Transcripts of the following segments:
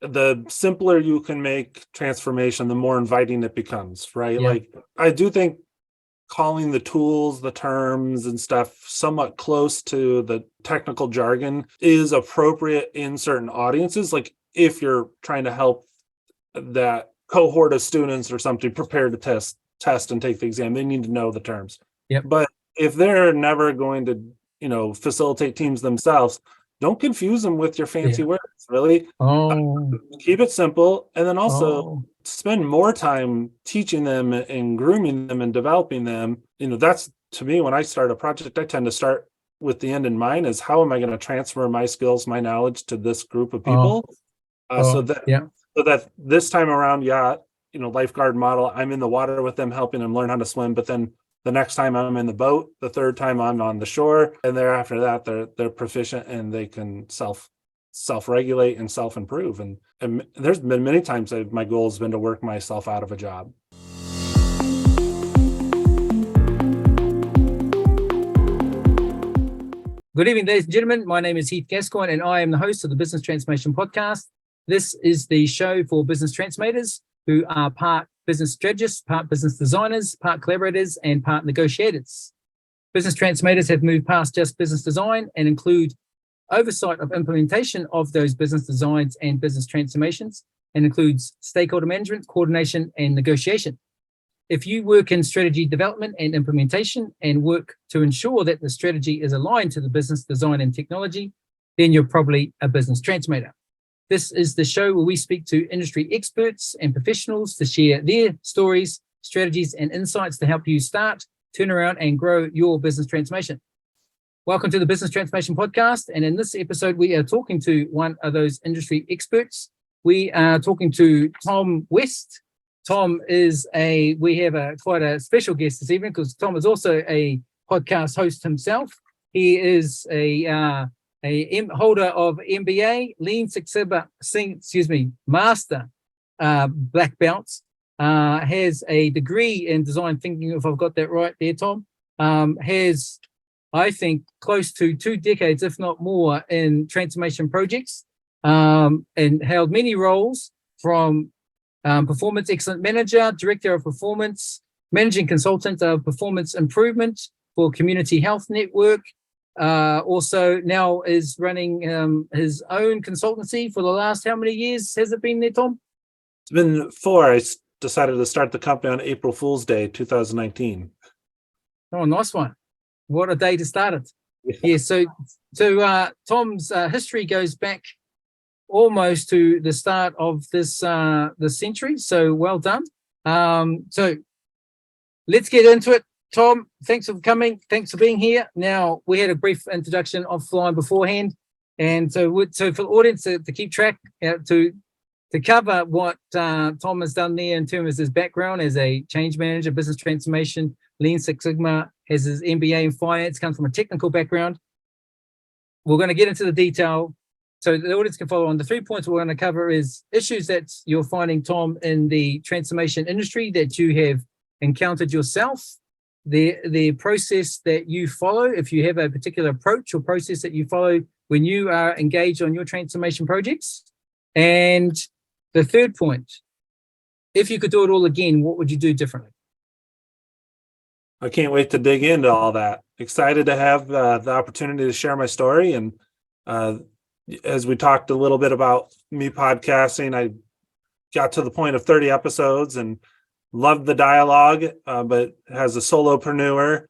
the simpler you can make transformation, the more inviting it becomes, right? Yeah. Like, I do think calling the tools, the terms and stuff somewhat close to the technical jargon is appropriate in certain audiences. Like, if you're trying to help that cohort of students or something prepare to test and take the exam, they need to know the terms. Yep. But if they're never going to, facilitate teams themselves, don't confuse them with your fancy words, really. Keep it simple, and then also spend more time teaching them and grooming them and developing them. That's, to me, when I start a project, I tend to start with the end in mind, is how am I going to transfer my skills, my knowledge to this group of people, so that this time around, lifeguard model, I'm in the water with them, helping them learn how to swim, but then the next time I'm in the boat, the third time I'm on the shore, and thereafter that they're proficient and they can self-regulate and self-improve. And there's been many times that my goal has been to work myself out of a job. Good evening, ladies and gentlemen. My name is Heath Gascoigne, and I am the host of the Business Transformation Podcast. This is the show for business transformators who are part business strategists, part business designers, part collaborators, and part negotiators. Business transformators have moved past just business design and include oversight of implementation of those business designs and business transformations, and includes stakeholder management, coordination, and negotiation. If you work in strategy development and implementation and work to ensure that the strategy is aligned to the business design and technology, then you're probably a business transformator. This is the show where we speak to industry experts and professionals to share their stories, strategies, and insights to help you start, turn around, and grow your business transformation. Welcome to the Business Transformation Podcast. And in this episode, we are talking to one of those industry experts. We are talking to Tom West. Tom is we have quite a special guest this evening, because Tom is also a podcast host himself. He is a holder of MBA, Lean Six Sigma, Master Black Belts, has a degree in design thinking, if I've got that right there, Tom, has, I think, close to 2 decades, if not more, in transformation projects, and held many roles from Performance Excellence Manager, Director of Performance, Managing Consultant of Performance Improvement for Community Health Network. Also now is running his own consultancy for the last, how many years has it been there, Tom? It's been 4. I decided to start the company on April Fool's Day, 2019. Oh, nice one. What a day to start it. Yeah, so Tom's history goes back almost to the start of this century. So well done. So let's get into it. Tom, thanks for coming. Thanks for being here. Now, we had a brief introduction offline beforehand. And so for the audience to keep track, to cover what Tom has done there in terms of his background as a change manager, business transformation, Lean Six Sigma, has his MBA in finance, comes from a technical background. We're going to get into the detail so the audience can follow on. The 3 points we're going to cover is issues that you're finding, Tom, in the transformation industry that you have encountered yourself, the process that you follow, if you have a particular approach or process that you follow when you are engaged on your transformation projects. And the third point, if you could do it all again, what would you do differently? I can't wait to dig into all that. Excited to have the opportunity to share my story. And as we talked a little bit about me podcasting, I got to the point of 30 episodes and loved the dialogue, but as a solopreneur,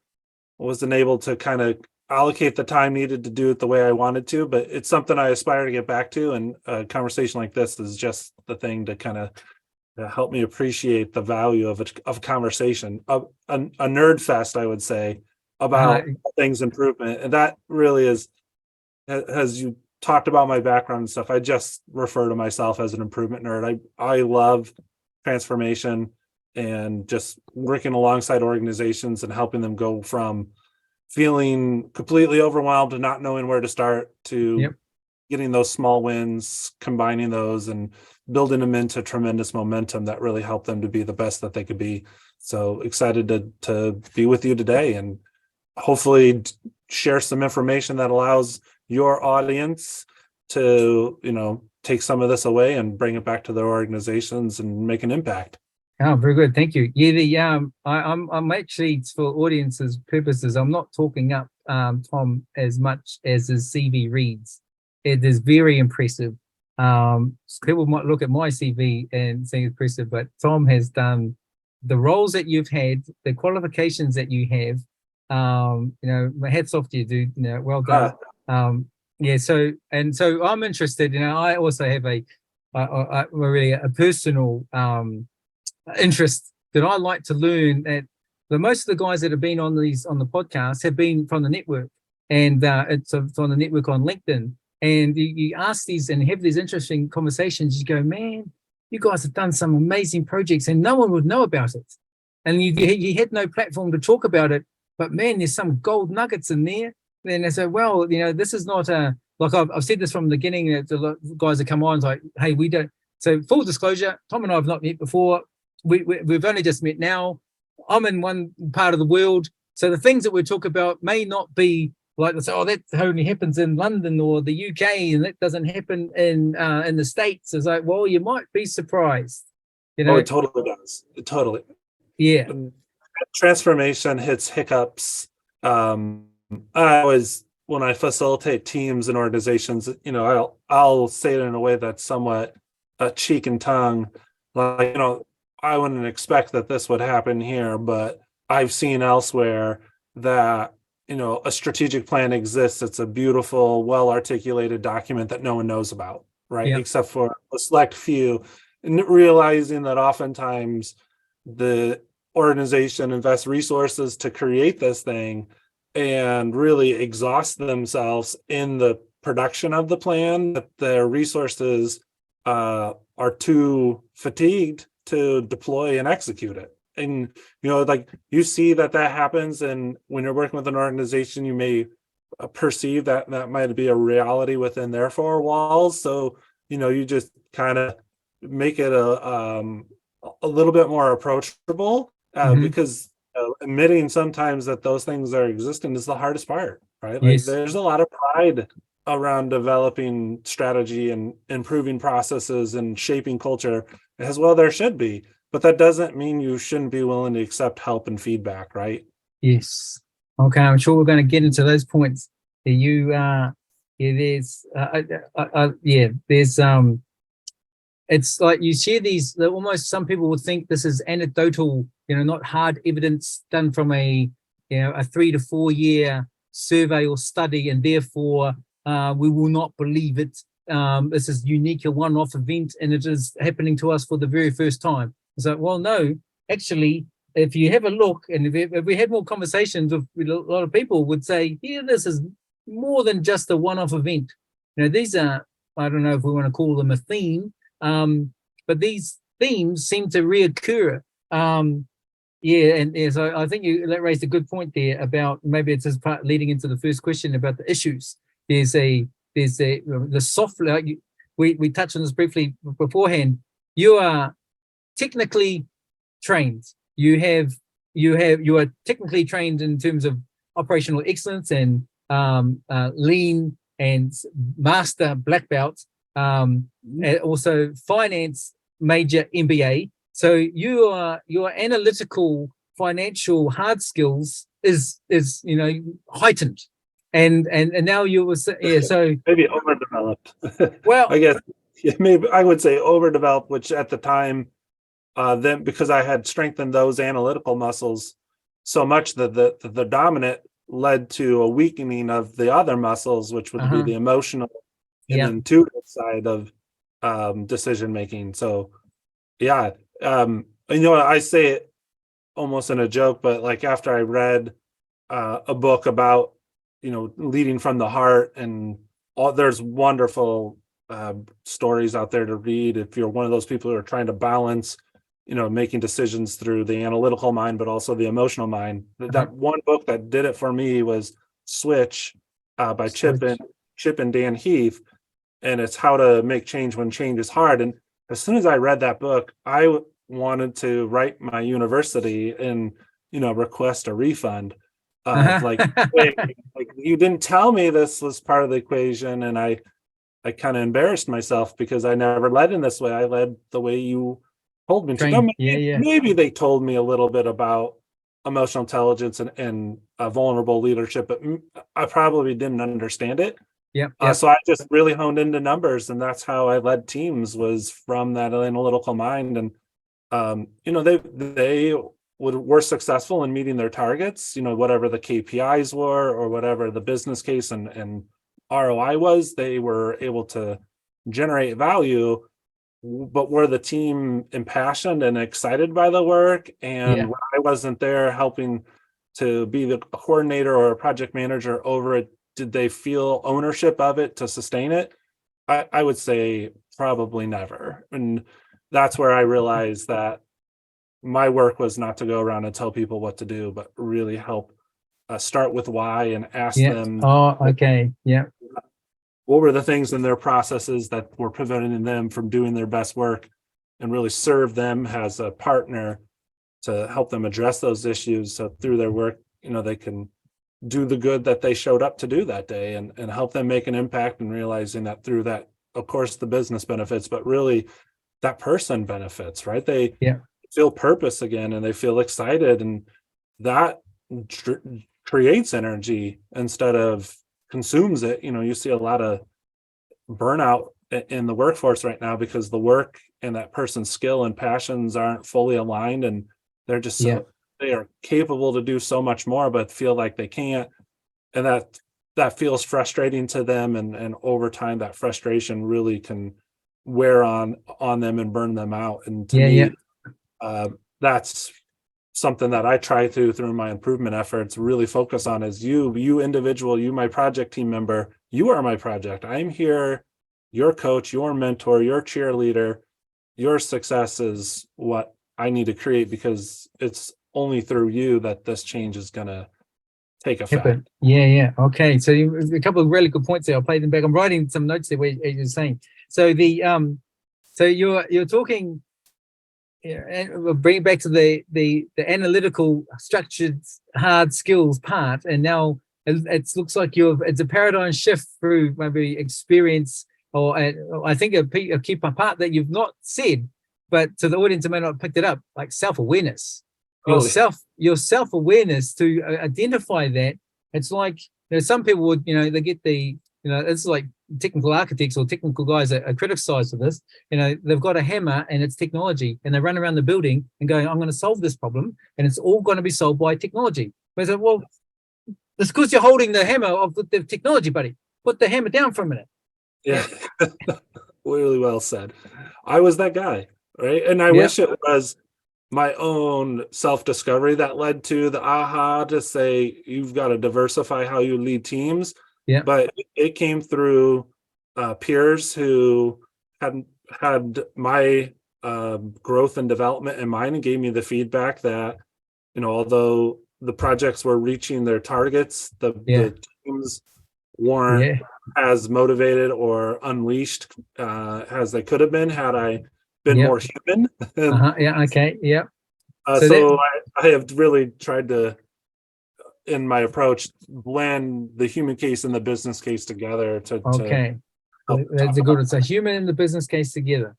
wasn't able to kind of allocate the time needed to do it the way I wanted to, but it's something I aspire to get back to. And a conversation like this is just the thing to kind of help me appreciate the value of conversation, of a nerd fest, I would say, about things improvement. And that really is, as you talked about my background and stuff, I just refer to myself as an improvement nerd. I love transformation and just working alongside organizations and helping them go from feeling completely overwhelmed and not knowing where to start to getting those small wins, combining those and building them into tremendous momentum that really help them to be the best that they could be. So excited to be with you today and hopefully share some information that allows your audience to, take some of this away and bring it back to their organizations and make an impact. Oh, very good. Thank you. Yeah, I'm actually, for audience's purposes, I'm not talking up Tom as much as his CV reads. It is very impressive. People might look at my CV and say impressive, but Tom has done the roles that you've had, the qualifications that you have. My hats off to you, dude. Well done. Yeah. So I'm interested. I also have a really a personal interest that I like to learn. That most of the guys that have been on the podcast have been from the network, and it's on the network on LinkedIn. And you ask these and have these interesting conversations. You go, man, you guys have done some amazing projects, and no one would know about it. And you had no platform to talk about it. But man, there's some gold nuggets in there. And I say, well, this is not like I've said this from the beginning. The guys that come on, it's like, hey, we don't. So full disclosure, Tom and I have not met before. We've only just met now. I'm in one part of the world, so the things that we talk about may not be like this. Oh, that only happens in London or the UK, and that doesn't happen in the States. It's like, well, you might be surprised. Oh, it totally does. Totally. Yeah. Transformation hits hiccups. When I facilitate teams and organizations, I'll say it in a way that's somewhat cheek and tongue, like, I wouldn't expect that this would happen here, but I've seen elsewhere that, a strategic plan exists. It's a beautiful, well-articulated document that no one knows about, right? Yeah. Except for a select few, and realizing that oftentimes the organization invests resources to create this thing and really exhaust themselves in the production of the plan, that their resources are too fatigued to deploy and execute it. And like, you see that happens, and when you're working with an organization, you may perceive that might be a reality within their four walls. So you just kind of make it a little bit more approachable, because admitting sometimes that those things are existing is the hardest part, right? Like, Yes. there's a lot of pride around developing strategy and improving processes and shaping culture, as well there should be, but that doesn't mean you shouldn't be willing to accept help and feedback, right? Yes. Okay, I'm sure we're going to get into those points. There's it's like you share these, almost some people would think this is anecdotal, not hard evidence done from a 3 to 4 year survey or study, and therefore we will not believe it. This is unique, a one-off event, and it is happening to us for the very first time. So, well, no, actually, if you have a look, and if we had more conversations with a lot of people, would say, yeah, this is more than just a one-off event. These are, I don't know if we want to call them a theme, but these themes seem to reoccur. So I think you raised a good point there about, maybe it's as part leading into the first question about the issues. There's the soft, we touched on this briefly beforehand. You are technically trained. You are technically trained in terms of operational excellence and lean and master black belt, and also finance major MBA. So your analytical financial hard skills is heightened, and now you were so maybe overdeveloped. Well, I guess maybe I would say overdeveloped, which at the time, then because I had strengthened those analytical muscles so much that the dominant led to a weakening of the other muscles, which would be the emotional and intuitive side of decision making. So I say it almost in a joke, but like, after I read a book about leading from the heart, and there's wonderful stories out there to read if you're one of those people who are trying to balance making decisions through the analytical mind but also the emotional mind. That one book that did it for me was Switch by Chip and Dan Heath, and it's how to make change when change is hard. And as soon as I read that book, I wanted to write my university and request a refund. Like, wait, like, you didn't tell me this was part of the equation. And I I kind of embarrassed myself because I never led in this way. I led the way you told me to. Now, Train. Yeah. maybe they told me a little bit about emotional intelligence and vulnerable leadership, but I probably didn't understand it. Yep. So I just really honed into numbers, and that's how I led teams, was from that analytical mind. And they were successful in meeting their targets, whatever the KPIs were or whatever the business case and ROI was. They were able to generate value, but were the team impassioned and excited by the work? And Yeah. when I wasn't there helping to be the coordinator or a project manager over it, did they feel ownership of it to sustain it? I would say probably never. And that's where I realized that my work was not to go around and tell people what to do, but really help start with why and ask Yeah. them Oh, okay. Yeah. what were the things in their processes that were preventing them from doing their best work, and really serve them as a partner to help them address those issues. So through their work, they can do the good that they showed up to do that day, and help them make an impact, and realizing that through that, of course, the business benefits, but really that person benefits, right? They Yeah. feel purpose again, and they feel excited, and that tr- creates energy instead of consumes it. You see a lot of burnout in the workforce right now because the work and that person's skill and passions aren't fully aligned, and they're just Yeah. they are capable to do so much more but feel like they can't, and that feels frustrating to them, and over time that frustration really can wear on them and burn them out. And to Yeah. me, that's something that I try through my improvement efforts, really focus on, is you individual, you, my project team member, you are my project. I'm here, your coach, your mentor, your cheerleader. Your success is what I need to create, because it's only through you that this change is going to take effect. Yeah. Okay. So a couple of really good points there. I'll play them back. I'm writing some notes there where you're saying. So so you're talking. Yeah, and we'll bring it back to the analytical, structured, hard skills part, and now it looks like it's a paradigm shift through maybe experience, or I think a key part that you've not said, but to the audience who may not have picked it up, like self-awareness, Oh, your self-awareness to identify that. It's like there's some people would they get it's like technical architects or technical guys are criticized for this. They've got a hammer and it's technology, and they run around the building and going, I'm going to solve this problem, and it's all going to be solved by technology. But I said, well, it's because you're holding the hammer of the technology, buddy. Put the hammer down for a minute. yeah. Really well said. I was that guy, right? And I Yeah. wish it was my own self-discovery that led to the aha to say you've got to diversify how you lead teams. Yeah. But it came through peers who had my growth and development in mind, and gave me the feedback that although the projects were reaching their targets, the teams weren't as motivated or unleashed as they could have been had I been more human. Yeah. Okay. Yeah. So I have really tried to, in my approach, blend the human case and the business case together to Okay. help That's a good. It's a human and the business case together.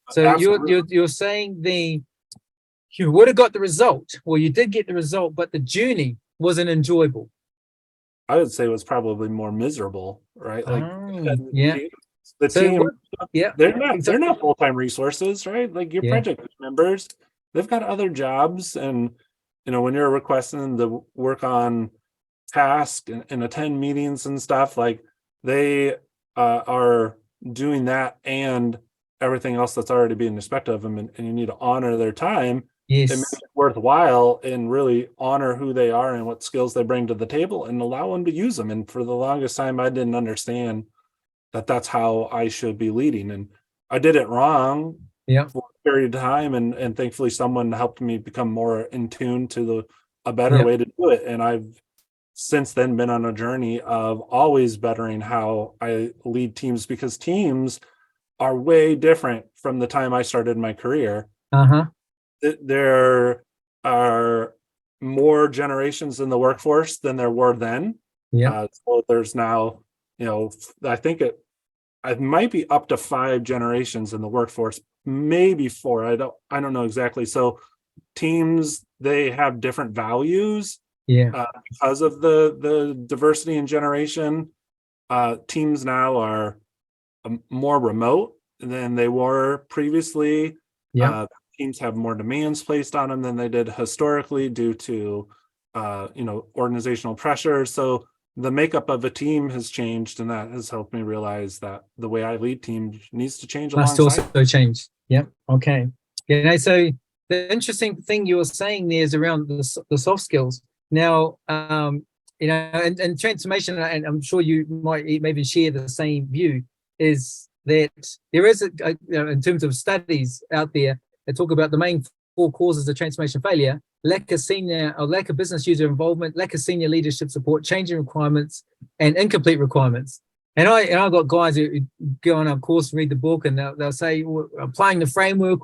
So you're saying you would have got the result. Well, you did get the result, but the journey wasn't enjoyable. I would say it was probably more miserable, right? Like Yeah. the team, Yeah. they're not full-time resources, right? Like your project members, they've got other jobs, and when you're requesting to work on tasks and attend meetings and stuff, like they are doing that and everything else that's already being expected of them, and you need to honor their time and Yes. make it worthwhile, and really honor who they are and what skills they bring to the table, and allow them to use them. And for the longest time, I didn't understand that that's how I should be leading, and I did it wrong for a period of time, and thankfully someone helped me become more in tune to a better way to do it. And I've since then been on a journey of always bettering how I lead teams, because teams are way different from the time I started my career. There are more generations in the workforce than there were then. So there's now, I think it might be up to 5 generations in the workforce, maybe 4. I don't know exactly. So teams, they have different values because of the diversity in generation. Teams now are more remote than they were previously. Teams have more demands placed on them than they did historically due to organizational pressure. So the makeup of a team has changed, and that has helped me realize that the way I lead teams needs to change must alongside. also change. Okay. So the interesting thing you were saying there is around the soft skills. Now, and transformation, and I'm sure you might maybe share the same view, is that there is in terms of studies out there that talk about the main 4 causes of transformation failure: lack of business user involvement, lack of senior leadership support, changing requirements, and incomplete requirements. And I've got guys who go on our course, read the book, and they'll say, applying the framework,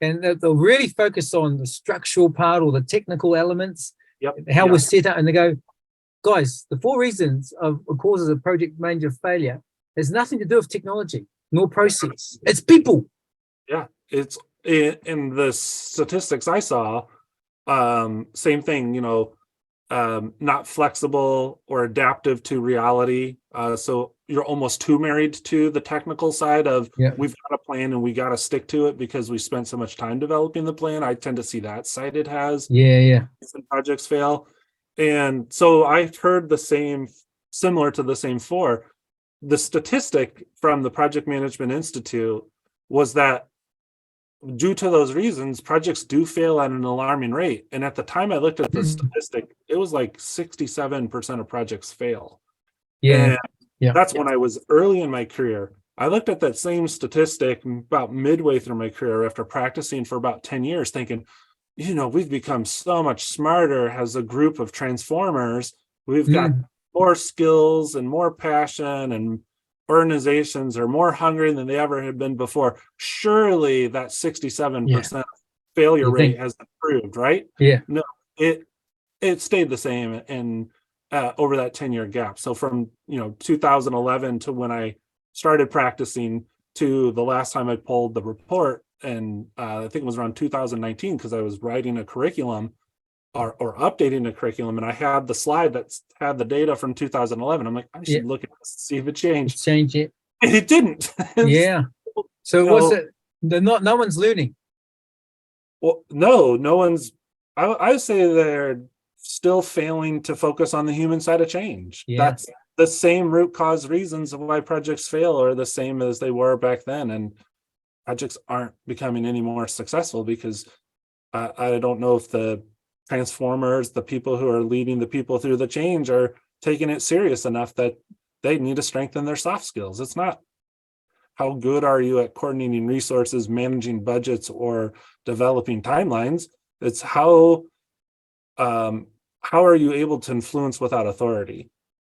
and they'll really focus on the structural part or the technical elements, how we're set up. And they go, guys, the 4 reasons of causes of project manager failure has nothing to do with technology nor process. It's people. Yeah, it's in the statistics I saw. Same thing, not flexible or adaptive to reality. So you're almost too married to the technical side of we've got a plan and we got to stick to it because we spent so much time developing the plan. I tend to see that cited as some projects fail. And so I've heard similar to the same 4. The statistic from the Project Management Institute was that due to those reasons, projects do fail at an alarming rate. And at the time I looked at the statistic, it was like 67% of projects fail. That's when I was early in my career. I looked at that same statistic about midway through my career after practicing for about 10 years, thinking, we've become so much smarter as a group of transformers. We've got more skills and more passion, and organizations are more hungry than they ever had been before. Surely that 67% failure rate has improved, right? No, it stayed the same in over that 10-year gap. So from 2011 to when I started practicing to the last time I pulled the report, and I think it was around 2019, because I was writing a curriculum or updating a curriculum, and I had the slide that had the data from 2011. I'm like, I should look at this, see if it changed. Change it. And it didn't. So what's it? No one's learning. Well, no one's. I say they're still failing to focus on the human side of change. That's the same root cause reasons of why projects fail are the same as they were back then, and projects aren't becoming any more successful because I don't know if the transformers, the people who are leading the people through the change, are taking it serious enough that they need to strengthen their soft skills. It's not how good are you at coordinating resources, managing budgets, or developing timelines. It's how are you able to influence without authority,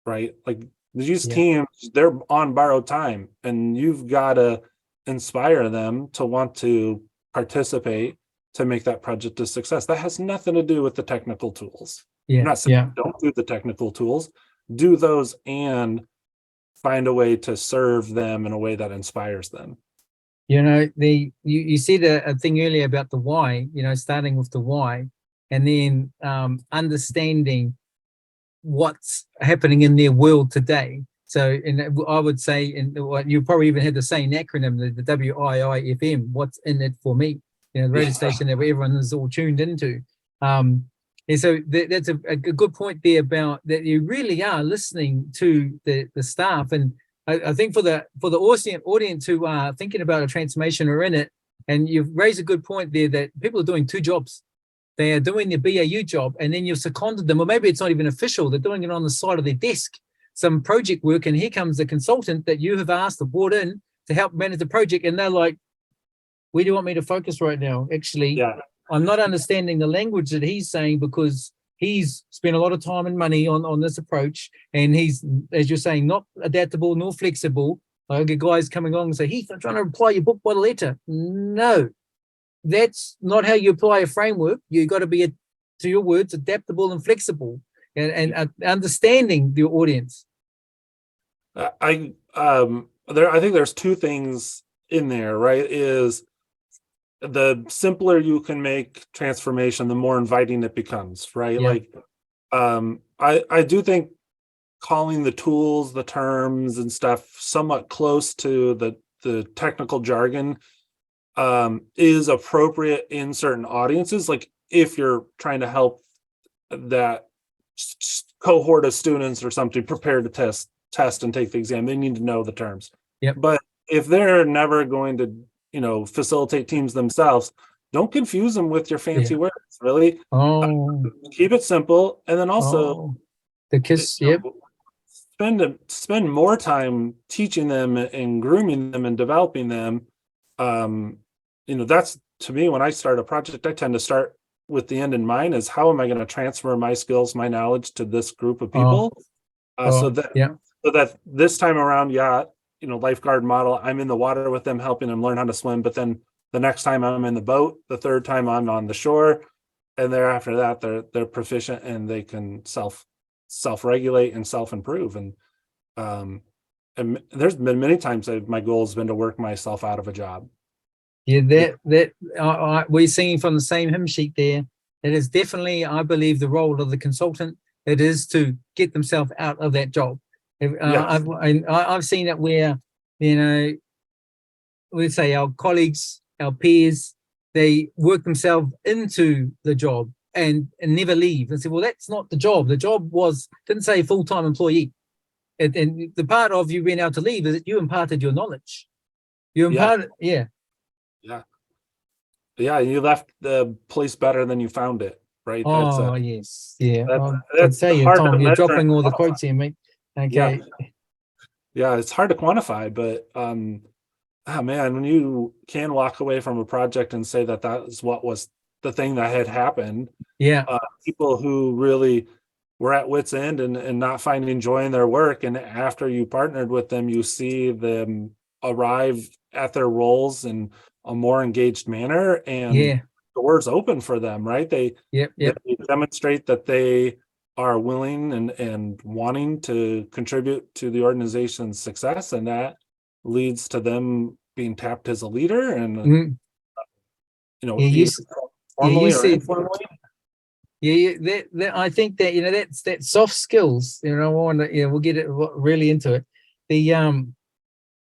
right? Like these teams, they're on borrowed time, and you've got to inspire them to want to participate to make that project a success. That has nothing to do with the technical tools. I'm not saying don't do the technical tools, do those and find a way to serve them in a way that inspires them. You said a thing earlier about the why, starting with the why, and then understanding what's happening in their world today. So, and I would say, and you probably even had the same acronym, the WIIFM, what's in it for me, the radio station that everyone is all tuned into. And so that's a good point there about that you really are listening to the staff. And I think for the audience who are thinking about a transformation or in it, and you've raised a good point there that people are doing 2 jobs. They are doing their BAU job, and then you've seconded them, or maybe it's not even official. They're doing it on the side of their desk, some project work, and here comes the consultant that you have asked or brought in to help manage the project, and they're like, where do you want me to focus right now? Actually, I'm not understanding the language that he's saying because he's spent a lot of time and money on this approach, and he's, as you're saying, not adaptable nor flexible. I get guys coming along and say, Heath, I'm trying to apply your book by the letter. No, that's not how you apply a framework. You've got to be, to your words, adaptable and flexible, and understanding your audience. I I think there's two things in there, right? Is the simpler you can make transformation, the more inviting it becomes, right? Yeah. Like, I do think calling the tools, the terms and stuff somewhat close to the technical jargon is appropriate in certain audiences. Like if you're trying to help that cohort of students or something prepare to test and take the exam, they need to know the terms. Yep. But if they're never going to, facilitate teams themselves, don't confuse them with your fancy words, really. Keep it simple. And then also the KISS, yep. Spend more time teaching them and grooming them and developing them. That's, to me, when I start a project, I tend to start with the end in mind, is how am I going to transfer my skills, my knowledge to this group of people? So that this time around, lifeguard model, I'm in the water with them, helping them learn how to swim. But then the next time I'm in the boat, the third time I'm on the shore, and thereafter that they're proficient and they can self-regulate and self-improve. And there's been many times that my goal has been to work myself out of a job. Yeah, we're singing from the same hymn sheet there. It is definitely, I believe, the role of the consultant. It is to get themselves out of that job. I've seen it where, let's say our colleagues, our peers, they work themselves into the job and never leave and say, well, that's not the job. The job didn't say full-time employee. And the part of you being able to leave is that you imparted your knowledge. You imparted, Yeah, you left the place better than you found it, right? Yes. Yeah. That's tell you, hard Tom, to you're measure dropping all the quotes here, mate. Okay. Yeah, it's hard to quantify, but man, when you can walk away from a project and say that is what was the thing that had happened. Yeah. People who really were at wit's end and not finding joy in their work, and after you partnered with them, you see them arrive at their roles in a more engaged manner, and the doors open for them, right? They demonstrate that they are willing and wanting to contribute to the organization's success, and that leads to them being tapped as a leader, and formally or informally. I think that that's that soft skills. I want to we'll get it really into it. The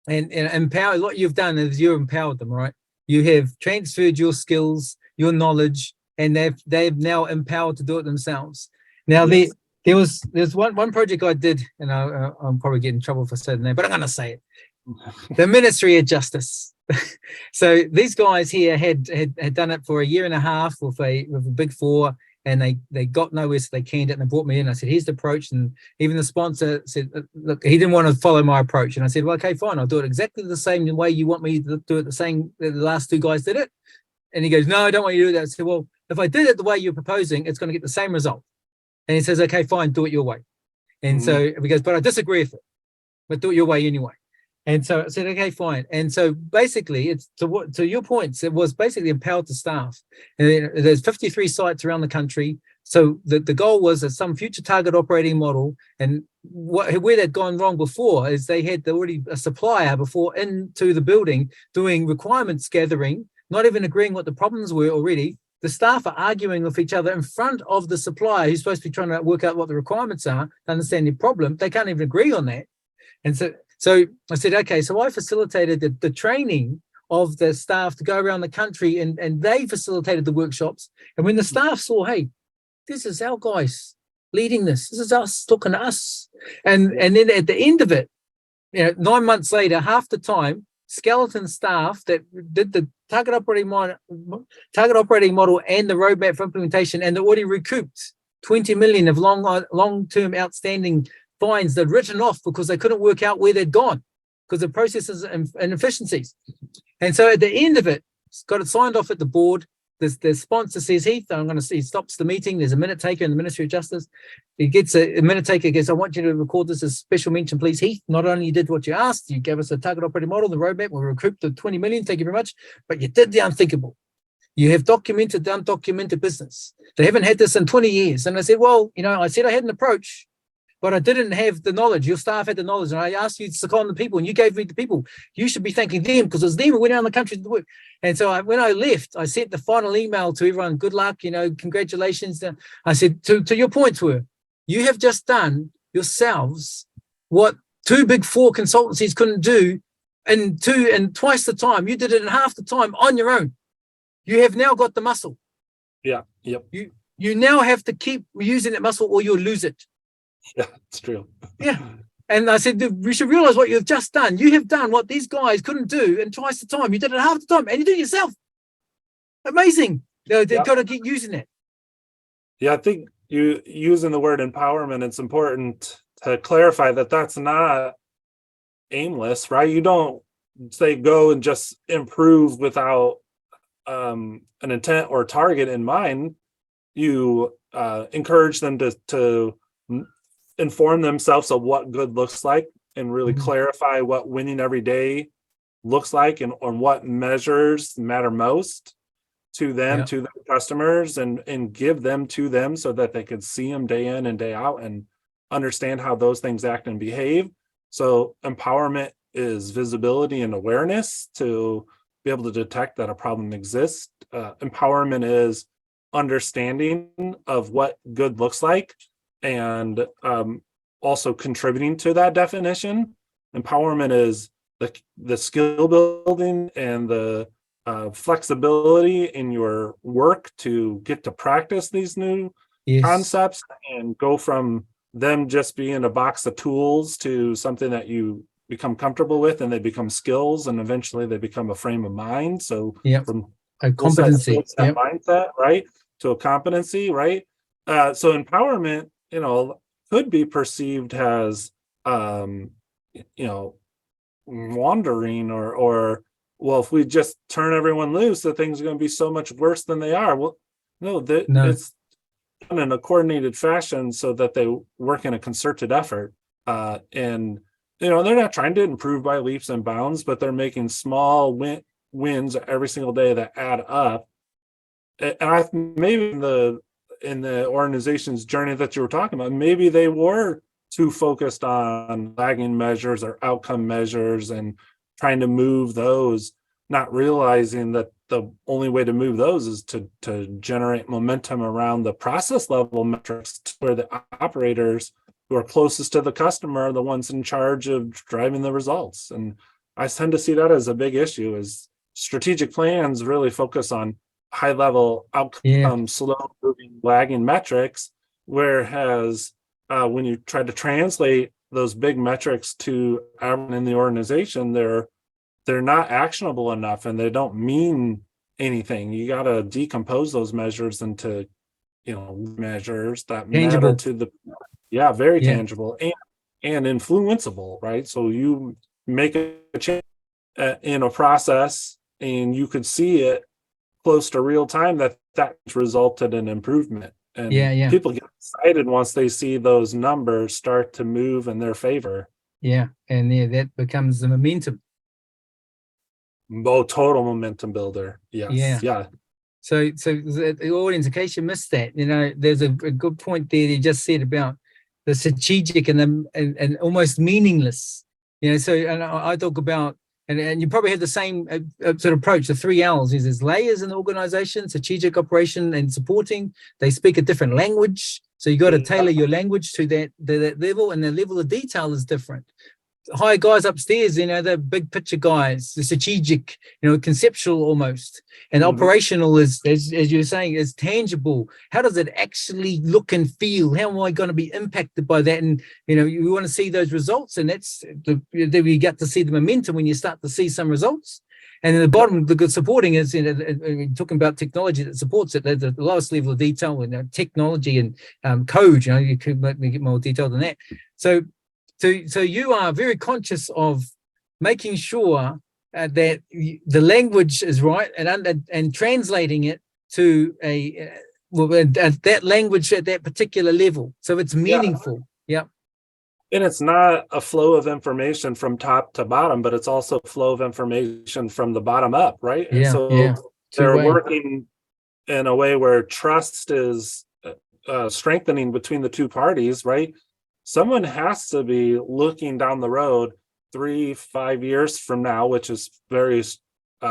and empower. What you've done is you empowered them, right? You have transferred your skills, your knowledge, and they've now empowered to do it themselves. Now there's one project I did, and I'm probably getting in trouble for saying that, but I'm going to say it. The Ministry of Justice. So these guys here had done it for a year and a half with a Big Four, and they got nowhere, so they canned it and they brought me in. I said, here's the approach. And even the sponsor said, look, he didn't want to follow my approach. And I said, well, okay, fine, I'll do it exactly the same way you want me to do it, the last two guys did it. And he goes, no, I don't want you to do that. I said, well, if I did it the way you're proposing, it's going to get the same result. And he says, okay, fine, do it your way. And so he goes, but I disagree with it, but do it your way anyway. And so I said, okay, fine. And so basically, it's to your points, it was basically empowered the staff. And there's 53 sites around the country. So the goal was that some future target operating model, and where they'd gone wrong before is they had already a supplier before into the building doing requirements gathering, not even agreeing what the problems were already. The staff are arguing with each other in front of the supplier who's supposed to be trying to work out what the requirements are, to understand the problem. They can't even agree on that. And so I said, okay, so I facilitated the training of the staff to go around the country, and they facilitated the workshops. And when the staff saw, hey, this is our guys leading this. This is us talking to us. And then at the end of it, 9 months later, half the time, skeleton staff that did the target operating model and the roadmap for implementation, and they already recouped 20 million of long-term outstanding fines they'd written off because they couldn't work out where they'd gone because of processes and efficiencies. And so at the end of it, got it signed off at the board. The sponsor says, Heath, he stops the meeting. There's a minute taker in the Ministry of Justice. He gets a minute taker, goes, I want you to record this as special mention, please, Heath. Not only you did what you asked, you gave us a target operating model, the roadmap, we recouped the 20 million, thank you very much, but you did the unthinkable. You have documented the undocumented business. They haven't had this in 20 years. And I said, well, I said I had an approach, but I didn't have the knowledge. Your staff had the knowledge, and I asked you to second the people, and you gave me the people. You should be thanking them because it was them who went out in the country to do it. And so when I left, I sent the final email to everyone. Good luck, congratulations. I said, to your points were, you have just done yourselves what 2 Big 4 consultancies couldn't do in twice the time. You did it in half the time on your own. You have now got the muscle. Yeah. Yep. You now have to keep using that muscle or you'll lose it. Yeah, it's true. Yeah. And I said, we should realize what you've just done. You have done what these guys couldn't do in twice the time. You did it half the time and you do it yourself. Amazing. They've got to keep using it. Yeah, I think you using the word empowerment, it's important to clarify that that's not aimless, right? You don't say go and just improve without an intent or target in mind. You encourage them to inform themselves of what good looks like and really clarify what winning every day looks like and on what measures matter most to them, to their customers, and give them to them so that they could see them day in and day out and understand how those things act and behave. So empowerment is visibility and awareness to be able to detect that a problem exists. Empowerment is understanding of what good looks like and also contributing to that definition. Empowerment is the skill building and the flexibility in your work to get to practice these new concepts and go from them just being a box of tools to something that you become comfortable with, and they become skills, and eventually they become a frame of mind. So from a competency, mindset, right, to a competency, right? So empowerment, could be perceived as, wandering or well, if we just turn everyone loose, the things are going to be so much worse than they are. Well, no. It's done in a coordinated fashion so that they work in a concerted effort. And, they're not trying to improve by leaps and bounds, but they're making small wins every single day that add up. And maybe in the organization's journey that you were talking about, maybe they were too focused on lagging measures or outcome measures and trying to move those, not realizing that the only way to move those is to generate momentum around the process level metrics, where the operators who are closest to the customer are the ones in charge of driving the results. And I tend to see that as a big issue, is strategic plans really focus on high level outcome, slow moving, lagging metrics, whereas when you try to translate those big metrics to everyone in the organization, they're not actionable enough and they don't mean anything. You got to decompose those measures into measures that tangible. matter to the very tangible and influenceable, right? So you make a change in a process and you could see it close to real time that resulted in improvement. And people get excited once they see those numbers start to move in their favor. And that becomes the momentum. Total momentum builder. So the audience, in case you missed that, there's a good point there you just said about the strategic and almost meaningless. And I talk about, and you probably have the same sort of approach. The 3 L's is there's layers in the organization: strategic, operation, and supporting. They speak a different language, so you got to tailor your language to that level, and the level of detail is different. High guys upstairs, the big picture guys, the strategic, conceptual almost, and operational is, as you're saying, is tangible. How does it actually look and feel? How am I going to be impacted by that? And you want to see those results, and that's we get to see the momentum when you start to see some results. And at the bottom, the good supporting is talking about technology that supports it. The lowest level of detail in technology and code. You could make it more detailed than that. So you are very conscious of making sure that the language is right and translating it to that language at that particular level, so it's meaningful. And it's not a flow of information from top to bottom, but it's also a flow of information from the bottom up, right? And so they're working in a way where trust is strengthening between the two parties, right? someone has to be looking down the road 3-5 years from now, which is very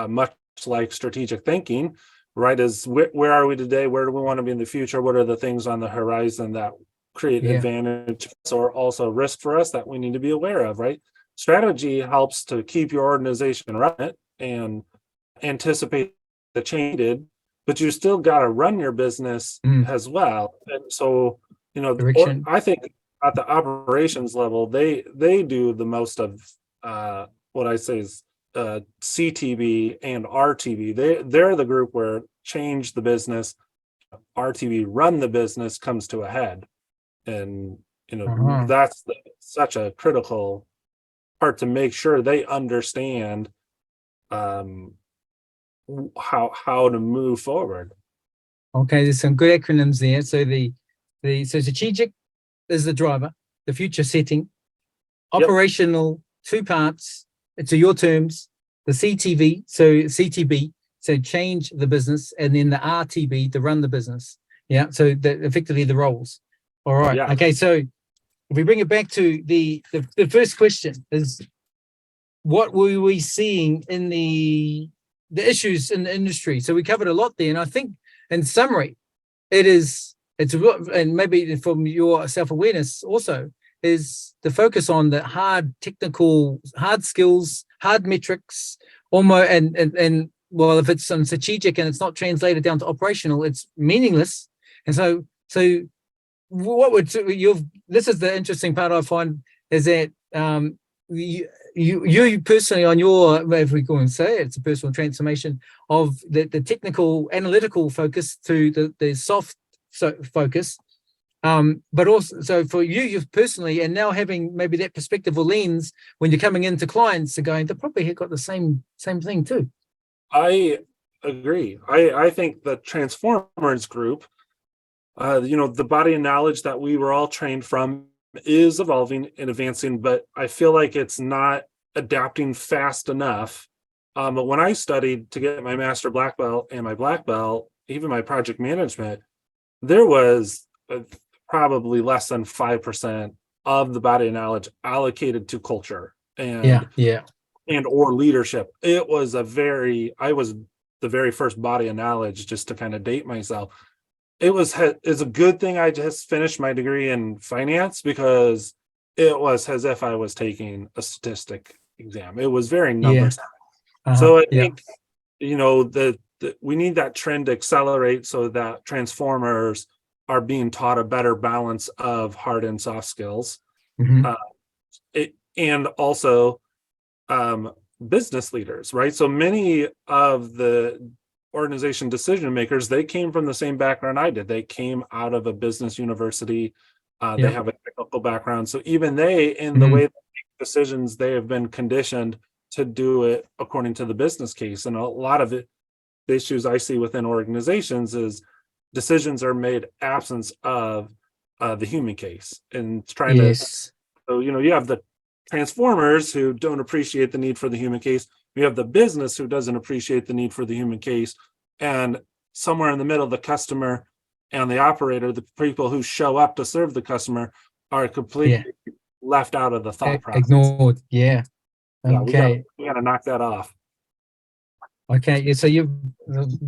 much like strategic thinking, right? Is where are we today? Where do we want to be in the future? What are the things on the horizon that create advantage or also risk for us that we need to be aware of, right? Strategy helps to keep your organization running and anticipate the change, but you still got to run your business as well. And so, I think at the operations level, they do the most of what I say is CTB and RTB. They're the group where change the business, RTB run the business comes to a head, and that's such a critical part to make sure they understand how to move forward. Okay, there's some good acronyms there. So so strategic is the driver, the future setting, operational, 2 parts. It's your terms, the CTV, so CTB, so change the business, and then the RTB to run the business. Yeah, so effectively the roles. All right. Yeah. Okay, so if we bring it back to the first question is, what were we seeing in the issues in the industry? So we covered a lot there, and I think in summary, it's and maybe from your self-awareness also, is the focus on the hard technical, hard skills, hard metrics, almost, and well, if it's some strategic and it's not translated down to operational, it's meaningless. And so what would this is the interesting part I find, is that you personally, on your, if we go and say it's a personal transformation of the technical analytical focus to the soft focus, but also, so for you personally, and now having maybe that perspective or lens when you're coming into clients, are going, they probably have got the same thing too. I agree. I think the Transformers group, the body of knowledge that we were all trained from is evolving and advancing, but I feel like it's not adapting fast enough. But when I studied to get my master black belt and my black belt, even my project management, there was probably less than 5% of the body of knowledge allocated to culture and or leadership. I was the very first body of knowledge, just to kind of date myself. It's a good thing I just finished my degree in finance, because it was as if I was taking a statistic exam. It was very numbers. So I think, we need that trend to accelerate so that transformers are being taught a better balance of hard and soft skills. And also business leaders, right? So many of the organization decision makers, they came from the same background I did. They came out of a business university. They have a technical background. So even they, in the way they make decisions, they have been conditioned to do it according to the business case. And a lot of the issues I see within organizations is decisions are made absence of the human case, and trying to, so, you have the transformers who don't appreciate the need for the human case. You have the business who doesn't appreciate the need for the human case. And somewhere in the middle, the customer and the operator, the people who show up to serve the customer, are completely left out of the thought process. Ignored. Okay. We got to knock that off. Okay. So you've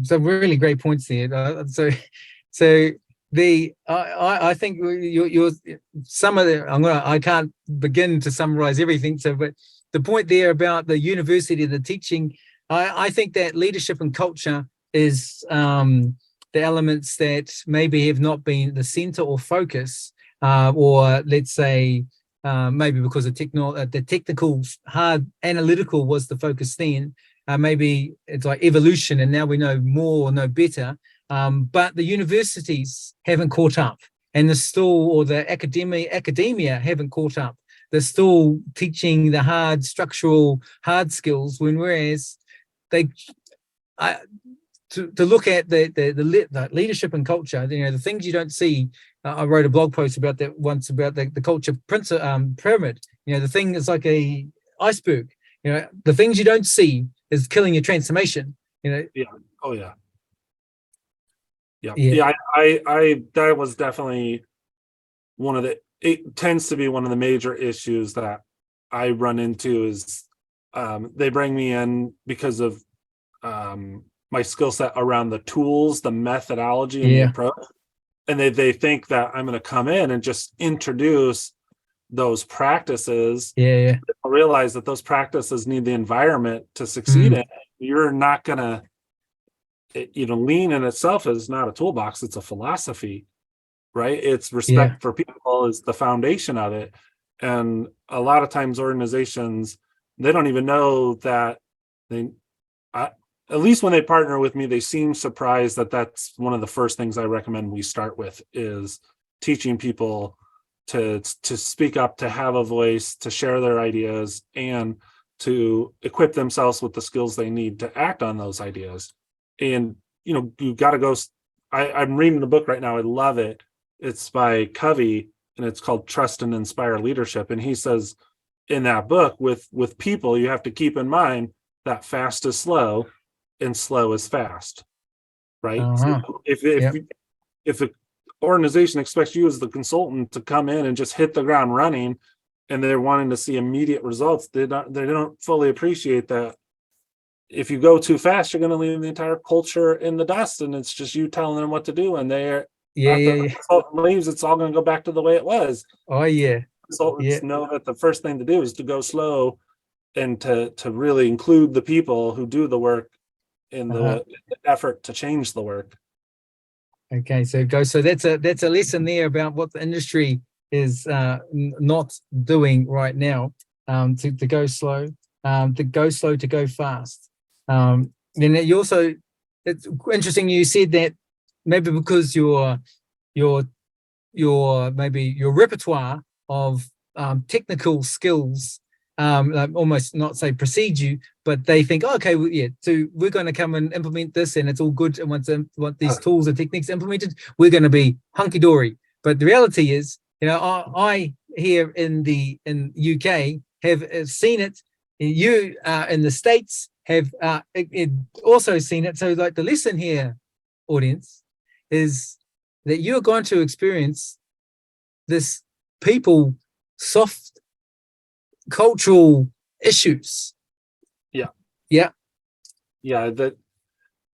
some really great points there. I think you're some of the, I can't begin to summarize everything. But the point there about the university, the teaching, I think that leadership and culture is the elements that maybe have not been the center or focus, or let's say maybe because of the technical hard analytical was the focus then. Maybe it's like evolution, and now we know more or know better. But the universities haven't caught up, and the academia haven't caught up. They're still teaching the structural hard skills, whereas to look at the leadership and culture, the things you don't see. I wrote a blog post about that once, about the culture pyramid. The thing is like a iceberg. The things you don't see is killing your transformation. I that was definitely one of the it tends to be one of the major issues that I run into is they bring me in because of my skill set around the tools, the methodology, and the approach. And they think that I'm going to come in and just introduce those practices. Yeah. They realize that those practices need the environment to succeed in. You're not going to, lean in itself is not a toolbox, it's a philosophy, right? It's respect for people is the foundation of it. And a lot of times organizations, they don't even know that at least when they partner with me, they seem surprised that that's one of the first things I recommend we start with is teaching people to speak up, to have a voice, to share their ideas, and to equip themselves with the skills they need to act on those ideas. And, you got to go. I'm reading the book right now. I love it. It's by Covey, and it's called Trust and Inspire Leadership. And he says in that book, with people, you have to keep in mind that fast is slow and slow is fast, right? So if an organization expects you as the consultant to come in and just hit the ground running, and they're wanting to see immediate results, they don't fully appreciate that. If you go too fast, you're going to leave the entire culture in the dust, and it's just you telling them what to do. And after the consultant leaves, it's all going to go back to the way it was. Consultants know that the first thing to do is to go slow and to really include the people who do the work in the effort to change the work. Okay, so that's a lesson there about what the industry is not doing right now. To go slow, to go fast. Then you also, it's interesting you said that maybe because your maybe your repertoire of technical skills almost not say precede you, but they think, okay, well, so we're going to come and implement this, and it's all good. And once these tools and techniques implemented, we're going to be hunky dory. But the reality is, I here in the UK have seen it. You in the States have also seen it. So, like, the lesson here, audience, is that you're going to experience this people soft cultural issues. That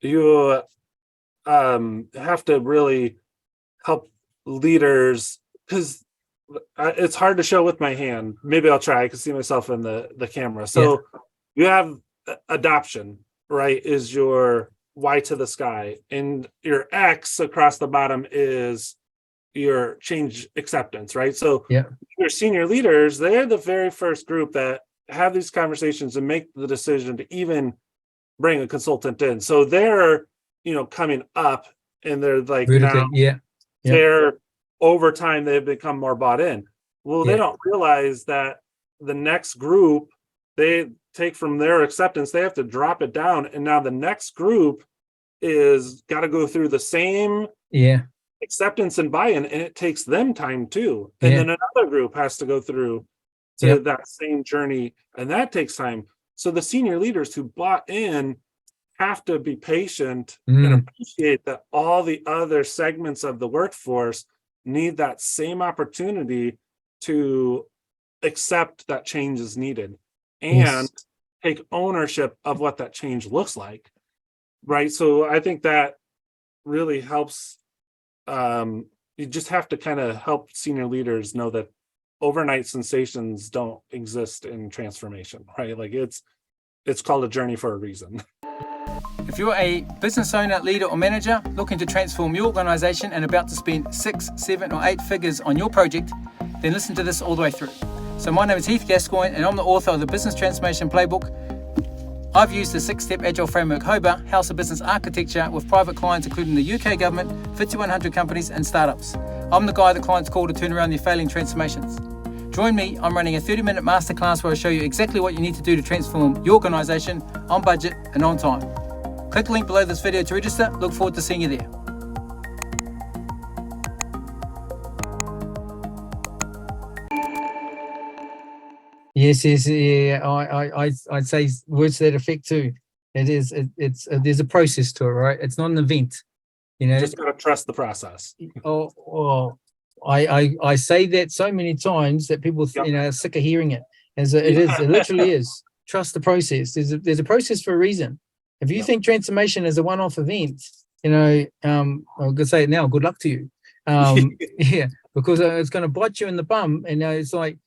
you have to really help leaders, because it's hard to show with my hand. Maybe I'll try. I can see myself in the camera. So you have adoption, right, is your Y to the sky, and your X across the bottom is your change acceptance, right? So your senior leaders, they're the very first group that have these conversations and make the decision to even bring a consultant in. So they're, coming up, and they're like, they're over time, they've become more bought in. Well, they don't realize that the next group, they take from their acceptance, they have to drop it down. And now the next group is got to go through the same acceptance and buy-in, and it takes them time too. And then another group has to go through that same journey, and that takes time. So the senior leaders who bought in have to be patient and appreciate that all the other segments of the workforce need that same opportunity to accept that change is needed and take ownership of what that change looks like, right? So I think that really helps. You just have to kind of help senior leaders know that overnight sensations don't exist in transformation, right? Like it's called a journey for a reason. If you're a business owner, leader, or manager looking to transform your organization and about to spend 6, 7, or 8 figures on your project, then listen to this all the way through. So my name is Heath Gascoigne, and I'm the author of the Business Transformation Playbook. I've used the 6-step agile framework HOBA, House of Business Architecture, with private clients including the UK government, FTSE 100 companies, and startups. I'm the guy that clients call to turn around their failing transformations. Join me, I'm running a 30-minute masterclass where I show you exactly what you need to do to transform your organisation on budget and on time. Click the link below this video to register. Look forward to seeing you there. Yes, I'd say words to that effect too. There's a process to it, right? It's not an event. You just gotta trust the process. I say that so many times that people are sick of hearing it. It literally is. Trust the process. There's a process for a reason. If you think transformation is a one-off event, I'm gonna say it now. Good luck to you. Yeah, because it's going to bite you in the bum. And it's like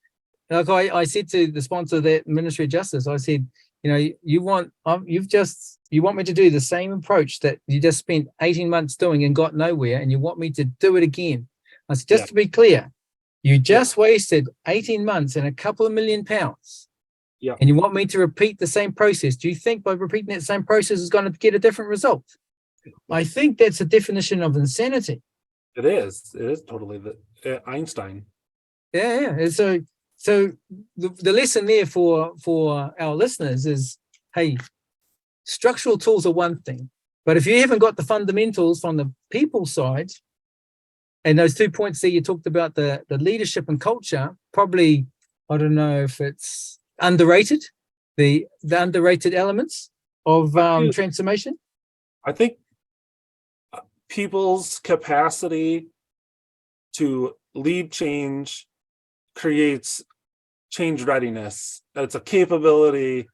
I said to the sponsor of that Ministry of Justice, I said, you want me to do the same approach that you just spent 18 months doing and got nowhere, and you want me to do it again. I said, just to be clear, you just wasted 18 months and a couple of £1 million. Yeah. And you want me to repeat the same process. Do you think by repeating that same process is going to get a different result? I think that's a definition of insanity. It is totally the Einstein. Yeah. And so the lesson there for our listeners is, hey, structural tools are one thing, but if you haven't got the fundamentals from the people side, and those 2 points that you talked about, the leadership and culture, probably, I don't know if it's underrated, the underrated elements of transformation. I think people's capacity to lead change creates change readiness. It's a capability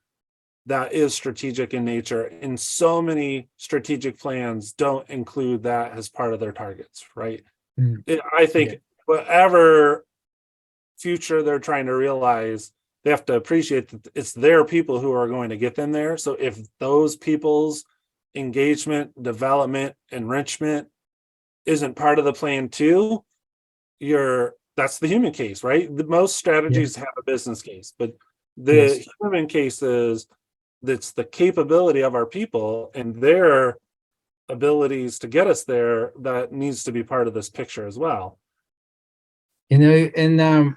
that is strategic in nature, and so many strategic plans don't include that as part of their targets, right? I think whatever future they're trying to realize, they have to appreciate that it's their people who are going to get them there. So if those people's engagement, development, enrichment isn't part of the plan too, that's the human case, right? Most strategies have a business case, but the human case is that's the capability of our people and their abilities to get us there that needs to be part of this picture as well. So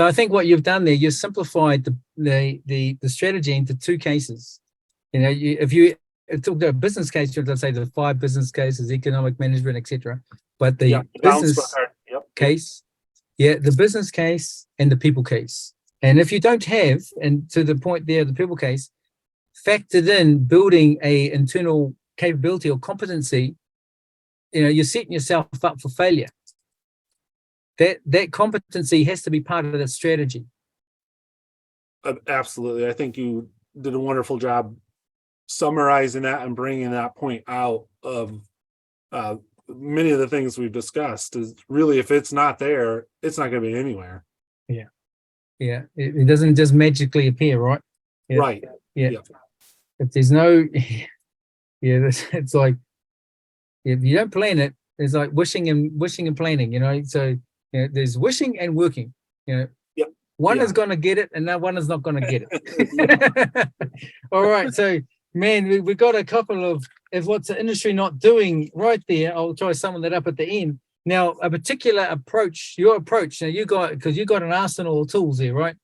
I think what you've done there, you've simplified the strategy into two cases. If you talk about a business case, you're going to say the 5 business cases, economic management, etc. But the business case, the business case and the people case. And if you don't have, and to the point there, the people case, factored in building a internal capability or competency, you're setting yourself up for failure. That competency has to be part of the strategy. Absolutely. I think you did a wonderful job summarizing that and bringing that point out of many of the things we've discussed. Is really, if it's not there, it's not going to be anywhere. It doesn't just magically appear, right? Right. If there's no it's like, if you don't plan it, it's like wishing and planning, so there's wishing and working. One is going to get it and that one is not going to get it. All right, so man, we got a couple of what's the industry not doing right there. I'll try to sum that up at the end. Now, a particular approach, your approach, because you got an arsenal of tools there, right?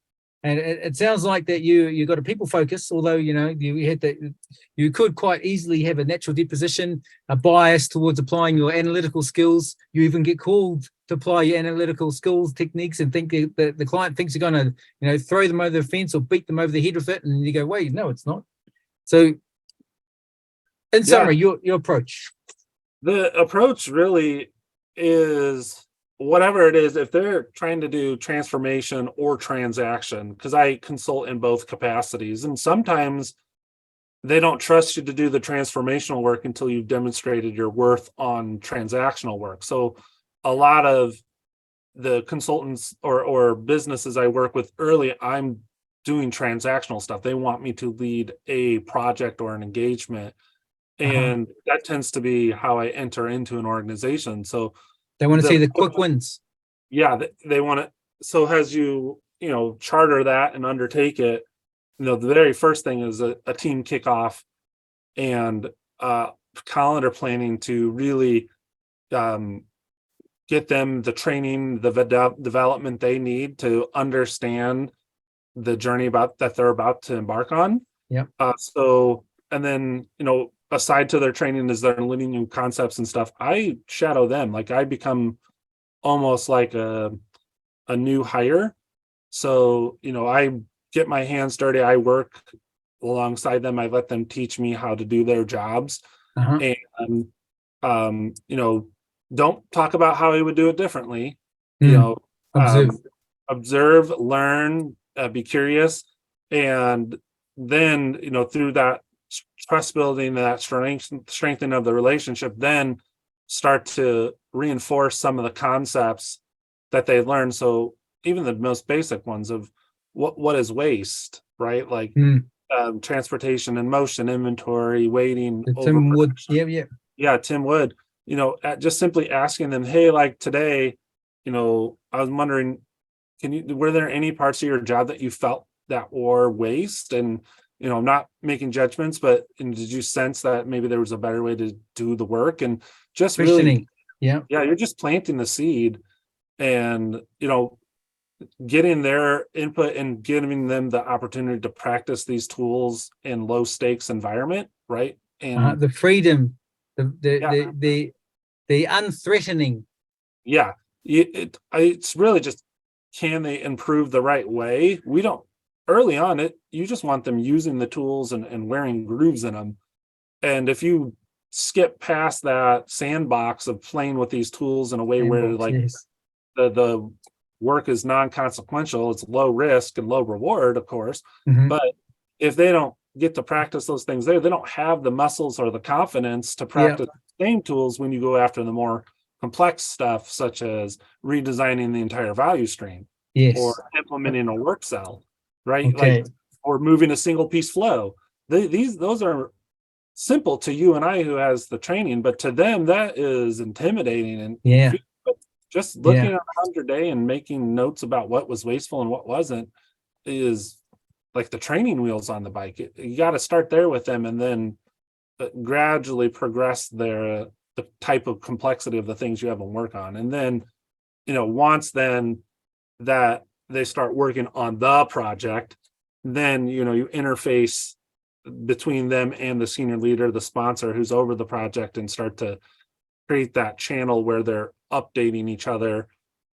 And it sounds like that you got a people focus, although you could quite easily have a natural disposition, a bias towards applying your analytical skills. You even get called to apply your analytical skills, techniques, and think that the client thinks you're going to throw them over the fence or beat them over the head with it, and you go, wait, no, it's not. So, in summary, your approach. The approach really is, whatever it is, if they're trying to do transformation or transaction, because I consult in both capacities, and sometimes they don't trust you to do the transformational work until you've demonstrated your worth on transactional work. So a lot of the consultants or businesses I work with early, I'm doing transactional stuff. They want me to lead a project or an engagement. And that tends to be how I enter into an organization. So they want to see the quick wins. Yeah, they want to. So as you charter that and undertake it, the very first thing is a team kickoff and calendar planning to really get them the training, the development they need to understand the journey that they're about to embark on. Yeah. So, and then aside to their training, as they're learning new concepts and stuff, I shadow them. Like I become almost like a new hire. So, I get my hands dirty. I work alongside them. I let them teach me how to do their jobs. And, don't talk about how he would do it differently. Mm. Observe. Observe, learn, be curious, and then through that trust building, that strengthening of the relationship, then start to reinforce some of the concepts that they learned. So even the most basic ones of what is waste, right? Like transportation and motion, inventory, weighting, Tim Wood. yeah, Tim Wood. Just simply asking them, hey, like today, I was wondering, were there any parts of your job that you felt that were waste? And I'm not making judgments, but did you sense that maybe there was a better way to do the work? And just really, you're just planting the seed, and getting their input and giving them the opportunity to practice these tools in low stakes environment, right? And the freedom, the unthreatening. Yeah, it's really just, can they improve the right way? We don't, early on, you just want them using the tools and wearing grooves in them. And if you skip past that sandbox of playing with these tools in a way where the work is non-consequential, it's low risk and low reward, of course. But if they don't get to practice those things there, they don't have the muscles or the confidence to practice the same tools when you go after the more complex stuff, such as redesigning the entire value stream, or implementing a work cell, right? Like, or moving a single piece flow. Those are simple to you and I who has the training, but to them that is intimidating. And just looking at 100-day and making notes about what was wasteful and what wasn't is like the training wheels on the bike. You got to start there with them, and then gradually progress the type of complexity of the things you have them work on. And then, once then that they start working on the project, then, you interface between them and the senior leader, the sponsor who's over the project, and start to create that channel where they're updating each other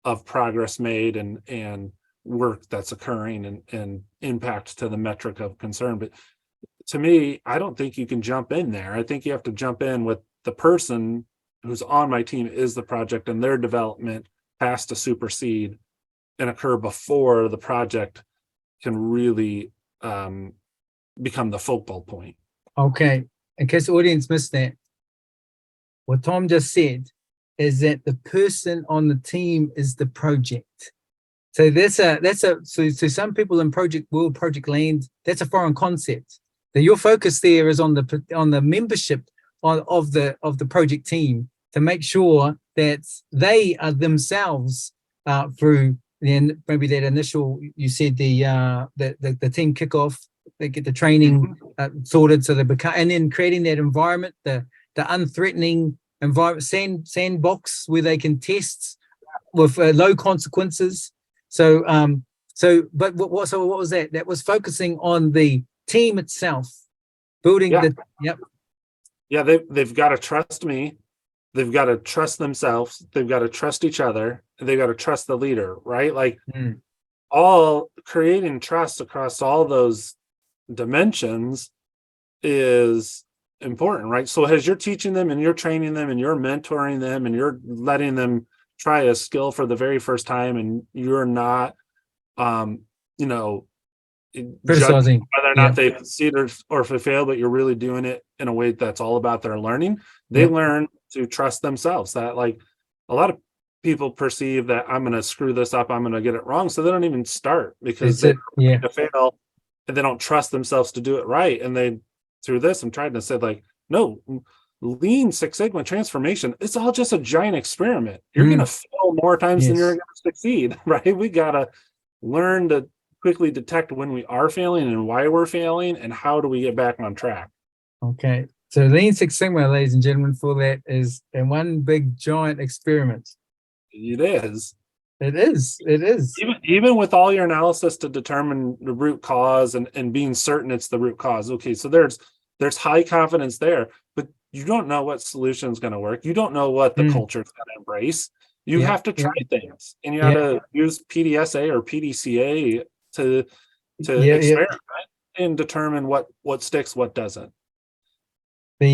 of progress made and work that's occurring and impact to the metric of concern. But to me, I don't think you can jump in there. I think you have to jump in with the person who's on my team is the project, and their development has to supersede and occur before the project can really become the focal point. Okay, in case the audience missed that, what Tom just said is that the person on the team is the project. So so some people in project world, project land, that's a foreign concept. That your focus there is on the membership of the project team, to make sure that they are themselves through then maybe that initial, you said the team kickoff, they get the training sorted, so they become, and then creating that environment, the unthreatening environment, sandbox where they can test with low consequences. So but what was that? That was focusing on the team itself, building they've got to trust me, they've got to trust themselves, they've got to trust each other, and they've got to trust the leader, right? Like all creating trust across all those dimensions is important, right? So as you're teaching them and you're training them and you're mentoring them and you're letting them try a skill for the very first time, and you're not criticizing whether or not they succeed or if they fail, but you're really doing it in a way that's all about their learning, they learn to trust themselves. That, like, a lot of people perceive that I'm going to screw this up, I'm going to get it wrong, so they don't even start because they're going to fail, and they don't trust themselves to do it right. And they, through this, I'm trying to say, like, no, Lean Six Sigma transformation, it's all just a giant experiment. You're going to fail more times than you're going to succeed, right? We got to learn to quickly detect when we are failing and why we're failing, and how do we get back on track. Okay, so Lean Six Sigma, ladies and gentlemen, for that is in one big giant experiment. It is. Even with all your analysis to determine the root cause and being certain it's the root cause. Okay, so there's high confidence there, but you don't know what solution is going to work. You don't know what the culture is going to embrace. You have to try things, and you have to use PDSA or PDCA to experiment and determine what sticks, what doesn't. I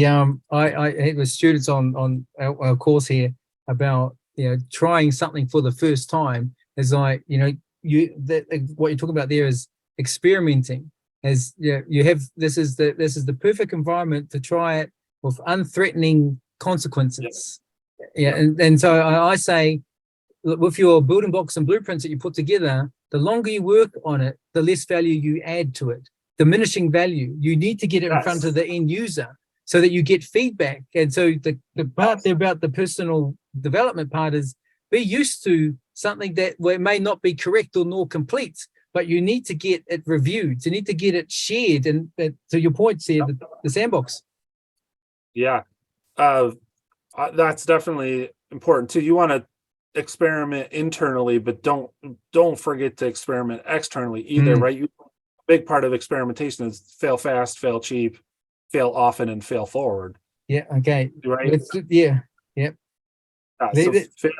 had with students on our course here. about trying something for the first time is like what you're talking about there is experimenting. As you have this is the perfect environment to try it with unthreatening consequences. And so I say, with your building blocks and blueprints that you put together, the longer you work on it, the less value you add to it. Diminishing value. You need to get it in front of the end user so that you get feedback. And so the part there about the personal development part is be used to something that may not be correct or nor complete, but you need to get it reviewed. You need to get it shared. And to your points here, the sandbox. Yeah, that's definitely important too. You want to experiment internally, but don't forget to experiment externally either, right? A big part of experimentation is fail fast, fail cheap, fail often, and fail forward. Yeah. Okay. Right. Yeah. Yep. So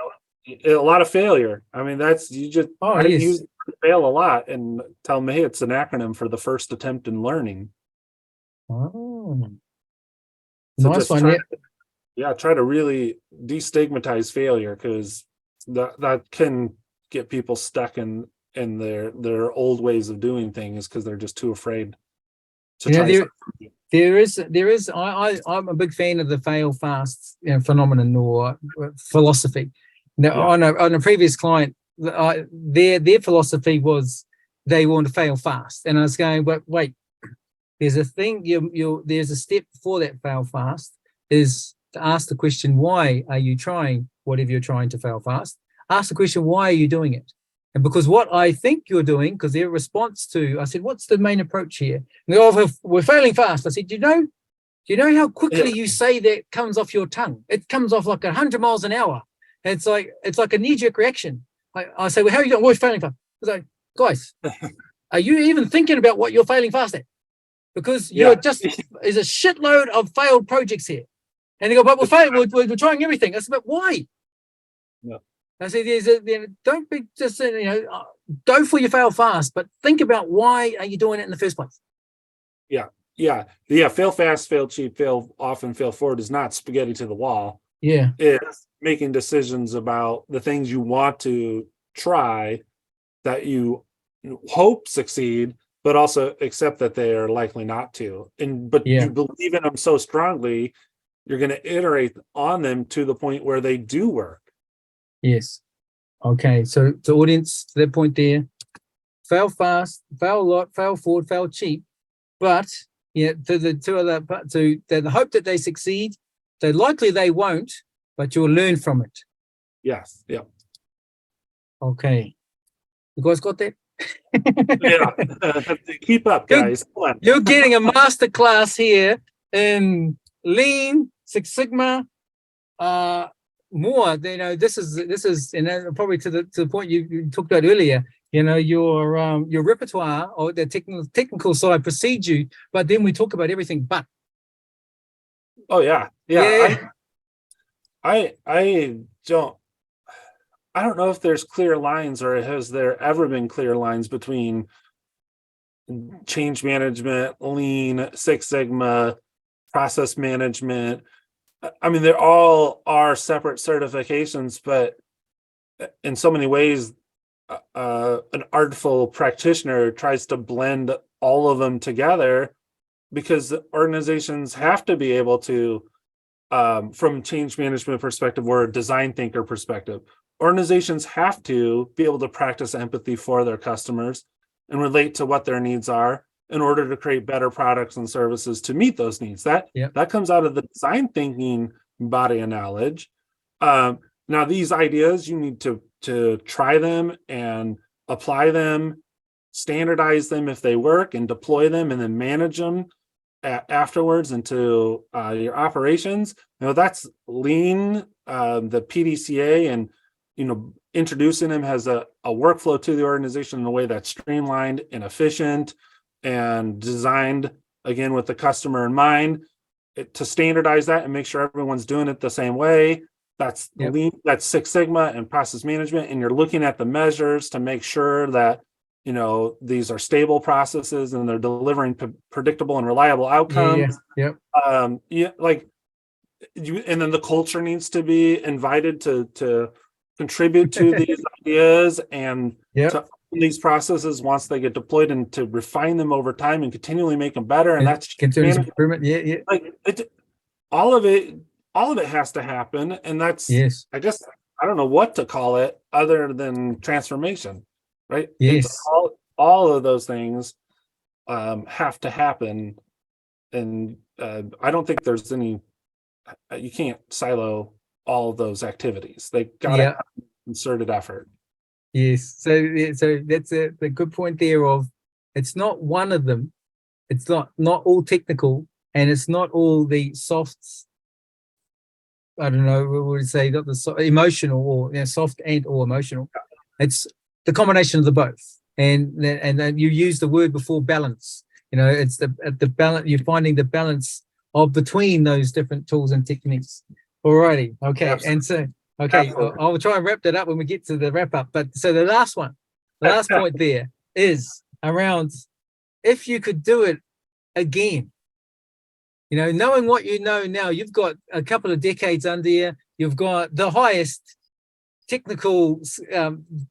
a lot of failure. I mean, that's you just use fail a lot and tell them, hey, it's an acronym for the first attempt in learning. Oh, so nice one. Try to really destigmatize failure, because that can get people stuck in their old ways of doing things because they're just too afraid to try something. There is. I'm a big fan of the fail fast phenomenon or philosophy. Now, on a previous client, their philosophy was they want to fail fast, and I was going, but wait, there's a thing. There's a step before that fail fast is to ask the question, why are you trying whatever you're trying to fail fast? Ask the question, why are you doing it? And because what I think you're doing, because their response to, I said, what's the main approach here? And they go, oh, we're failing fast. I said, do you know how quickly you say that comes off your tongue? It comes off like 100 miles an hour. It's like a knee-jerk reaction. I say, well, how are you doing? We're failing fast. I was like, guys, are you even thinking about what you're failing fast at? Because you're just, there's a shitload of failed projects here. And they go, but we're trying everything. I said, but why? Yeah. I said, don't be just, go for your fail fast, but think about why are you doing it in the first place? Yeah. Fail fast, fail cheap, fail often, fail forward is not spaghetti to the wall. Yeah. It's making decisions about the things you want to try that you hope succeed, but also accept that they are likely not to. But you believe in them so strongly, you're going to iterate on them to the point where they do work. Yes. Okay. So the audience, to that point there, fail fast, fail a lot, fail forward, fail cheap. But to the hope that they succeed, so likely they won't, but you'll learn from it. Yes. Yeah. Okay. You guys got that? Keep up, guys. You're getting a master class here in Lean, Six Sigma, more. This is probably to the point you talked about earlier. Your repertoire or the technical side precedes you, but then we talk about everything but. Oh yeah. I don't know if there's clear lines, or has there ever been clear lines between change management, Lean, Six Sigma, process management. I mean, they all are separate certifications, but in so many ways, an artful practitioner tries to blend all of them together, because organizations have to be able to, from change management perspective or a design thinker perspective, organizations have to be able to practice empathy for their customers and relate to what their needs are in order to create better products and services to meet those needs. That comes out of the design thinking body of knowledge. Now, these ideas, you need to try them and apply them, standardize them if they work, and deploy them, and then manage them afterwards into your operations. That's Lean, the PDCA, and introducing them has a workflow to the organization in a way that's streamlined and efficient and designed, again, with the customer in mind, to standardize that and make sure everyone's doing it the same way. That's Lean, that's Six Sigma and process management. And you're looking at the measures to make sure that, these are stable processes and they're delivering predictable and reliable outcomes. Yep. and then the culture needs to be invited to contribute to these ideas and Yep. to own these processes once they get deployed, and to refine them over time and continually make them better. And that's continuous improvement. Yeah. like all of it has to happen. And that's, Yes. I guess, I don't know what to call it other than transformation, right? Yes. It's all of those things have to happen. And I don't think there's any, you can't silo all of those activities. They gotta have concerted effort. Yes. So that's a good point there of, it's not one of them. It's not all technical, and it's not all the softs. I don't know, we would say not the emotional, or soft and or emotional. It's the combination of the both. And then you use the word before, balance. It's the balance. You're finding the balance of between those different tools and techniques. Alrighty. Okay. Absolutely. And so, okay, I'll try and wrap that up when we get to the wrap up. But so the last point there is around, if you could do it again, knowing what you know now, you've got a couple of decades under you, you've got the highest technical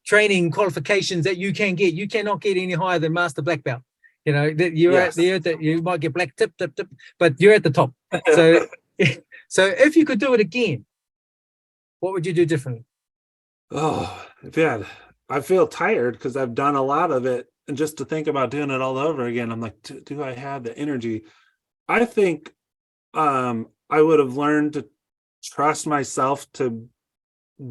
training qualifications that you can get. You cannot get any higher than master black belt. That you might get black tip, but you're at the top. So, so if you could do it again, what would you do differently? Oh, yeah, I feel tired because I've done a lot of it, and just to think about doing it all over again, I'm like, do I have the energy? I think I would have learned to trust myself to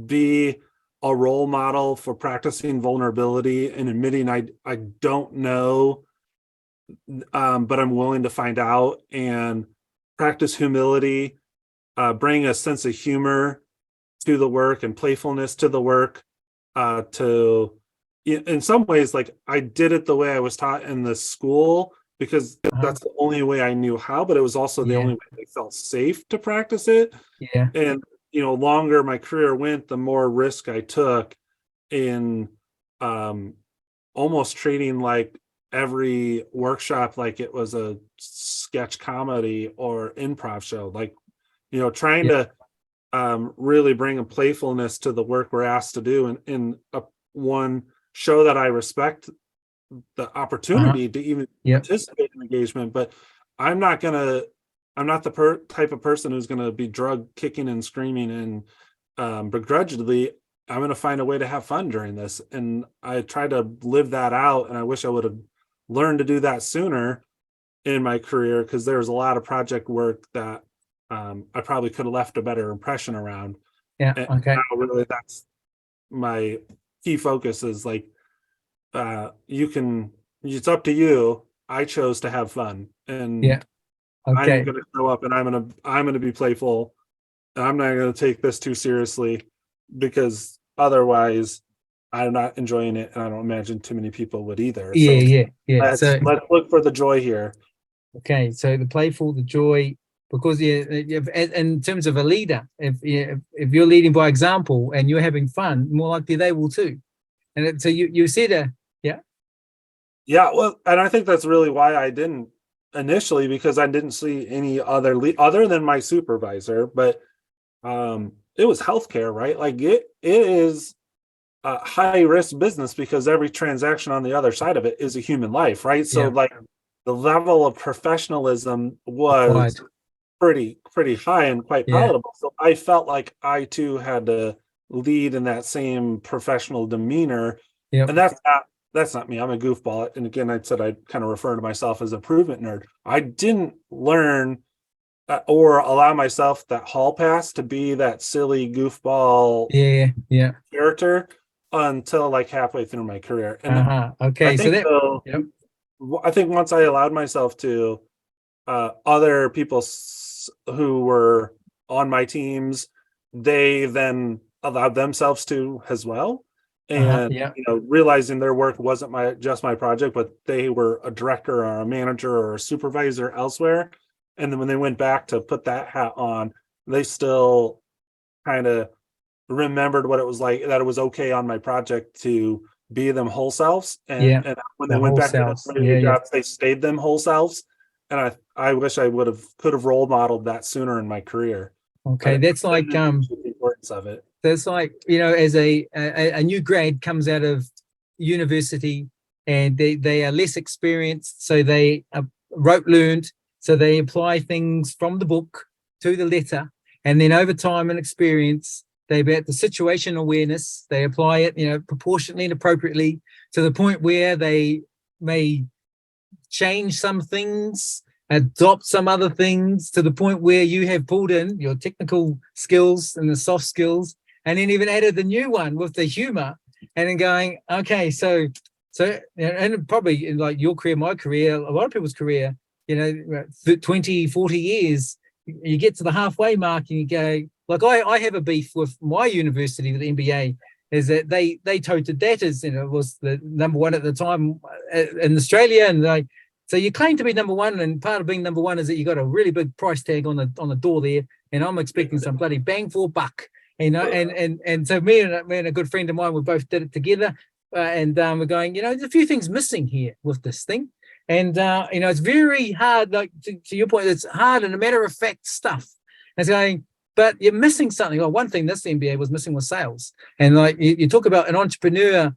be a role model for practicing vulnerability and admitting I don't know, but I'm willing to find out, and practice humility, bring a sense of humor to the work and playfulness to the work, to, in some ways, like, I did it the way I was taught in the school because that's the only way I knew how, but it was also the only way I felt safe to practice it. Yeah. And longer my career went, the more risk I took in almost treating like every workshop like it was a sketch comedy or improv show, like, trying to really bring a playfulness to the work we're asked to do, and in one show that I respect the opportunity to even participate in engagement, but I'm not the type of person who's going to be drug kicking and screaming and begrudgingly. I'm going to find a way to have fun during this. And I try to live that out. And I wish I would have learned to do that sooner in my career, because there's a lot of project work that I probably could have left a better impression around. Yeah. And Okay. now really that's my key focus, is like, it's up to you. I chose to have fun, and Okay. I'm going to show up, and I'm going to be playful, and I'm not going to take this too seriously, because otherwise I'm not enjoying it, and I don't imagine too many people would either. Yeah. Let's look for the joy here. Okay, so the playful, the joy, because in terms of a leader, if you're leading by example and you're having fun, more likely they will too. And so you said yeah, well, and I think that's really why I didn't initially, because I didn't see any other other than my supervisor, but it was healthcare, right? Like, it is a high risk business, because every transaction on the other side of it is a human life, right? So like, the level of professionalism was pretty high and quite palatable. So I felt like I too had to lead in that same professional demeanor. And that's not me. I'm a goofball. And again, I said I'd kind of refer to myself as a improvement nerd. I didn't learn or allow myself that hall pass to be that silly goofball character until like halfway through my career. And okay, I think once I allowed myself to, other people who were on my teams, they then allowed themselves to as well. And realizing their work wasn't just my project, but they were a director or a manager or a supervisor elsewhere. And then when they went back to put that hat on, they still kind of remembered what it was like, that it was okay on my project to be them whole selves. And when they went back to their jobs, they stayed them whole selves. And I wish I could have role modeled that sooner in my career. Okay, that's like the importance of it. that's like, you know, as a new grad comes out of university and they are less experienced, so they are rote learned, so they apply things from the book to the letter, and then over time and experience, they about the situation awareness, they apply it, you know, proportionately and appropriately to the point where they may change some things, adopt some other things to the point where you have pulled in your technical skills and the soft skills, and then even added the new one with the humor, and then going, okay, so, and probably in like your career, my career, a lot of people's career, you know, 20, 40 years, you get to the halfway mark and you go, like I have a beef with my university, with the MBA, is that they touted that as, you know, was the number one at the time in Australia, and so you claim to be number one, and part of being number one is that you got a really big price tag on the door there, and I'm expecting some bloody bang for buck, you know, and so me and a good friend of mine, we both did it together, and we're going, you know, there's a few things missing here with this thing, and you know, it's very hard, like to your point, it's hard and a matter of fact stuff. And it's going, but you're missing something. Well, one thing this MBA was missing was sales, and like you talk about an entrepreneur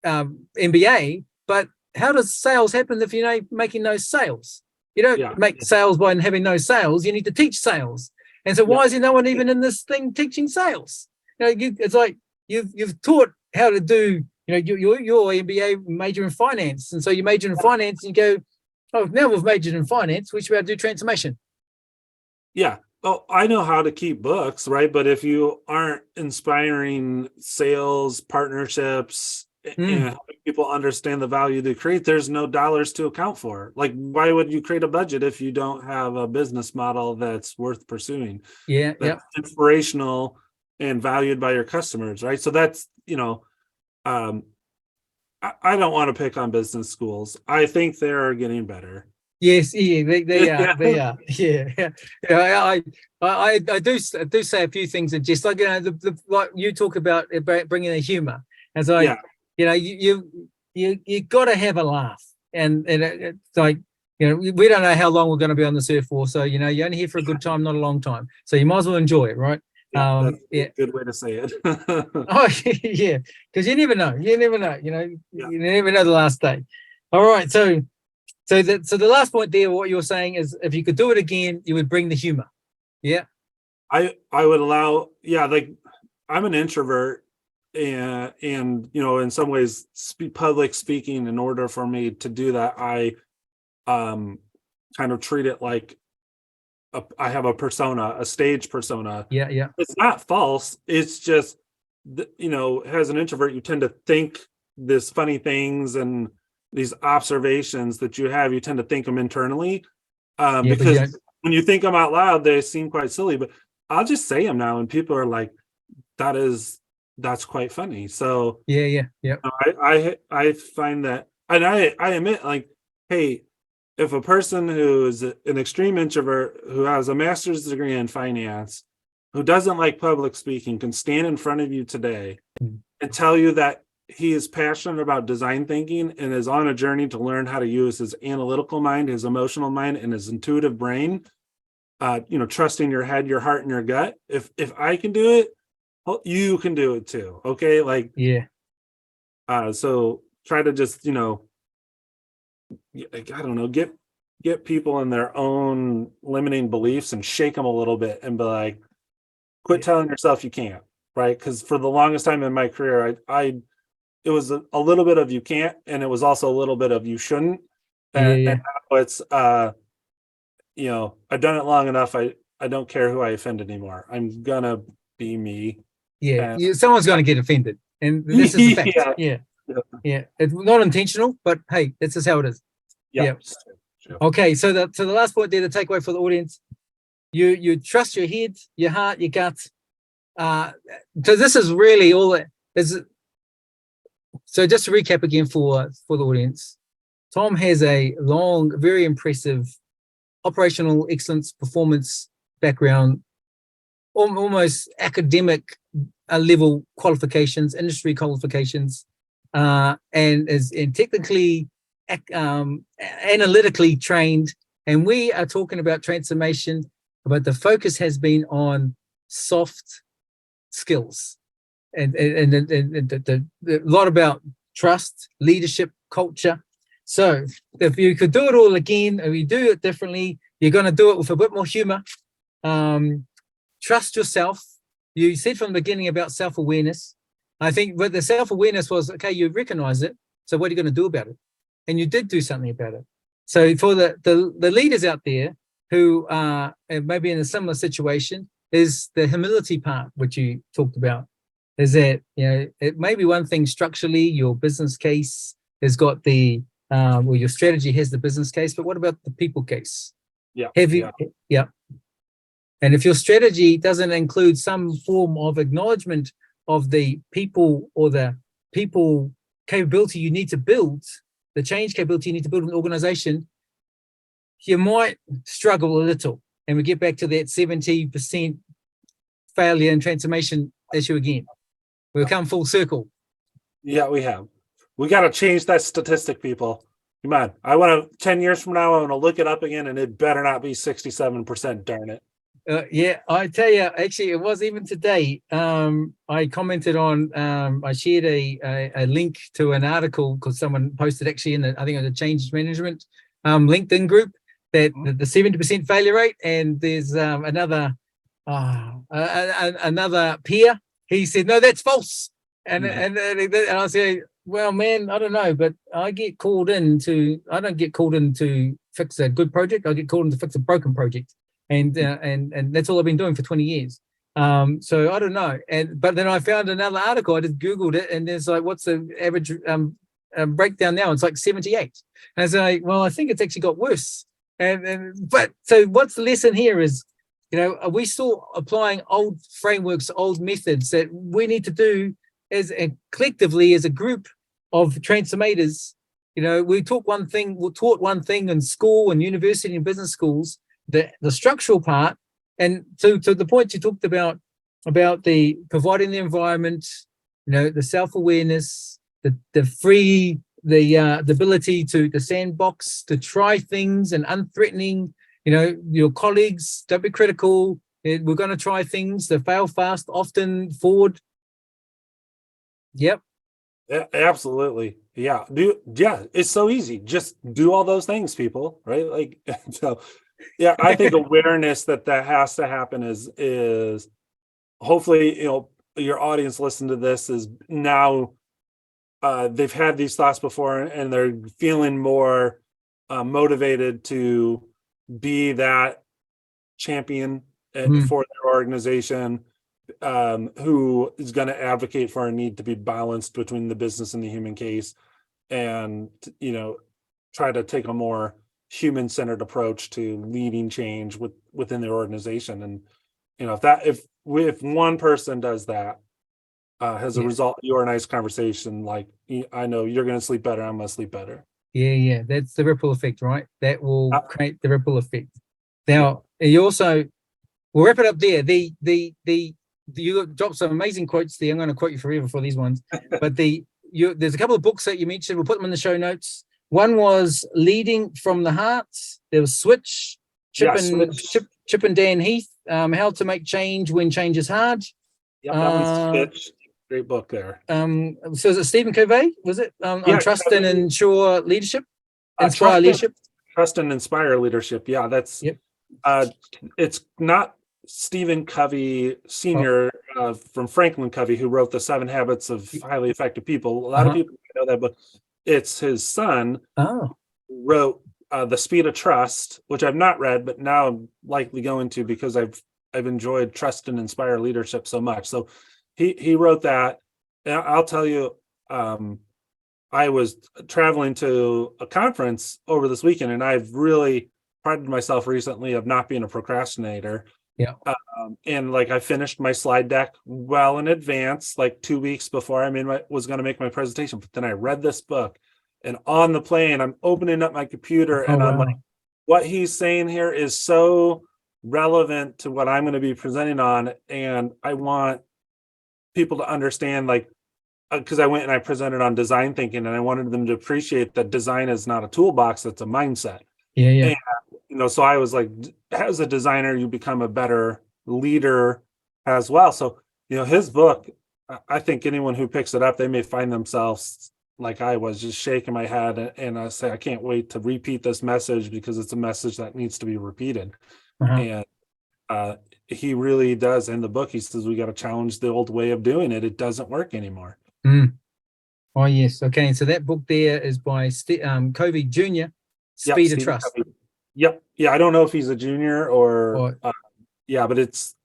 MBA, but how does sales happen if you're not making no sales? You don't make sales by having no sales. You need to teach sales. And so why is there no one even in this thing teaching sales? You know, it's like you've taught how to do, you know, your MBA major in finance. And so you major in finance and you go, oh, now we've majored in finance, we should be able to do transformation. Yeah. Oh, I know how to keep books, right? But if you aren't inspiring sales, partnerships, and helping people understand the value they create, there's no dollars to account for. Like, why would you create a budget if you don't have a business model that's worth pursuing? That's inspirational and valued by your customers, right? So that's, you know, I don't want to pick on business schools. I think they're getting better. Yes, yeah, they are. They are. Yeah. I do say a few things that just like, you know, like you talk about bringing the humor, as I, you know, you got to have a laugh, and it's like, you know, we don't know how long we're going to be on this earth for, so you know, you're only here for a good time, not a long time, so you might as well enjoy it, right? That's a good way to say it. Oh yeah, because you never know, you know, you never know the last day. All right, so the last point there, what you're saying is, if you could do it again, you would bring the humor. Yeah. I would allow, like, I'm an introvert, and you know, in some ways, public speaking, in order for me to do that, I kind of treat it like I have a persona, a stage persona. Yeah. It's not false. It's just, you know, as an introvert, you tend to think this funny things, and these observations that you have, you tend to think them internally, because when you think them out loud, they seem quite silly, but I'll just say them now, and people are like, that's quite funny. So yeah. I find that, and I admit, like, hey, if a person who is an extreme introvert, who has a master's degree in finance, who doesn't like public speaking, can stand in front of you today and tell you that he is passionate about design thinking and is on a journey to learn how to use his analytical mind, his emotional mind, and his intuitive brain, you know, trusting your head, your heart, and your gut. If I can do it, well, you can do it too. Okay. Like, so try to just, you know, I don't know, get people in their own limiting beliefs and shake them a little bit and be like, quit telling yourself you can't, right? Because for the longest time in my career, it was a little bit of you can't, and it was also a little bit of you shouldn't. And now it's, you know, I've done it long enough. I don't care who I offend anymore. I'm gonna be me. Someone's going to get offended, and this is the fact. Yeah. It's not intentional, but hey, this is how it is. Okay, so the last point there, the takeaway for the audience: you trust your head, your heart, your gut. So this is really all that is. So just to recap again for the audience, Tom has a long, very impressive operational excellence performance background, almost academic level qualifications, industry qualifications, and is technically, analytically trained. And we are talking about transformation but the focus has been on soft skills and a lot about trust, leadership, culture. So if you could do it all again, or you do it differently, you're going to do it with a bit more humor. Trust yourself. You said from the beginning about self-awareness. I think what the self-awareness was, okay, you recognize it. So what are you going to do about it? And you did do something about it. So for the leaders out there who are maybe in a similar situation, is the humility part, which you talked about. Is that, it may be one thing structurally, your business case has got the, or your strategy has the business case, but what about the people case? Yeah. Yeah. And if your strategy doesn't include some form of acknowledgement of the people or the people capability you need to build, the change capability you need to build an organization, you might struggle a little. And we get back to that 70% failure and transformation issue again. We'll come full circle. Yeah, we have. We got to change that statistic, people. Come on. I want to, 10 years from now, I want to look it up again, and it better not be 67%, darn it. Yeah, I tell you, actually, it was even today. I commented on, I shared a link to an article because someone posted actually in I think it was a change management LinkedIn group, that the 70% failure rate, and there's another peer. He said, no, that's false. And I say, well, man, I don't know, but I don't get called in to fix a good project. I get called in to fix a broken project. And that's all I've been doing for 20 years. So I don't know. But then I found another article. I just Googled it, and there's like, what's the average breakdown now? It's like 78. And I was like, well, I think it's actually got worse. But so what's the lesson here is, are we still applying old frameworks, old methods that we need to do as collectively as a group of transformators? We taught one thing in school and university and business schools, the structural part, and to the point you talked about the providing the environment, the self-awareness, the ability to the sandbox, to try things and unthreatening, your colleagues, don't be critical. We're going to try things that fail fast, often forward. Yep. Yeah, absolutely. Yeah. It's so easy. Just do all those things, people, right? Like, so yeah, I think awareness that has to happen is hopefully, your audience listen to this is now they've had these thoughts before, and they're feeling more motivated to be that champion for their organization, who is going to advocate for a need to be balanced between the business and the human case, and try to take a more human-centered approach to leading change within their organization. And if one person does that, as a result of your nice conversation, like, I know you're going to sleep better, I'm going to sleep better. Yeah, that's the ripple effect, right? That will create the ripple effect. Now, you also, we'll wrap it up there. You dropped some amazing quotes there. I'm going to quote you forever for these ones. But there's a couple of books that you mentioned. We'll put them in the show notes. One was Leading from the Heart. There was Switch, Chip and Dan Heath, How to Make Change When Change is Hard. Yep, that one's Switch. Great book there. So is it Stephen Covey? Was it on Trust and Ensure Leadership? Inspire Leadership? Trust and Inspire Leadership. Yeah, that's it's not Stephen Covey Sr. From Franklin Covey, who wrote The 7 Habits of Highly Effective People. A lot of people know that, but it's his son who wrote The Speed of Trust, which I've not read, but now I'm likely going to, because I've enjoyed Trust and Inspire Leadership so much. So he wrote that. And I'll tell you, I was traveling to a conference over this weekend, and I've really prided myself recently of not being a procrastinator. Yeah. And like, I finished my slide deck well in advance, like 2 weeks before I was going to make my presentation. But then I read this book, and on the plane, I'm opening up my computer, and I'm like, what he's saying here is so relevant to what I'm going to be presenting on. And I want people to understand, like, because I went and I presented on design thinking, and I wanted them to appreciate that design is not a toolbox, it's a mindset. Yeah. And so I was like, as a designer, you become a better leader as well. So, his book, I think anyone who picks it up, they may find themselves like I was, just shaking my head, and I say, I can't wait to repeat this message because it's a message that needs to be repeated. And he really does. In the book, he says we got to challenge the old way of doing it. It doesn't work anymore. Oh, yes. Okay. So that book there is by Covey Jr., Speed of Trust. Covey. Yep. Yeah. I don't know if he's a junior or but it's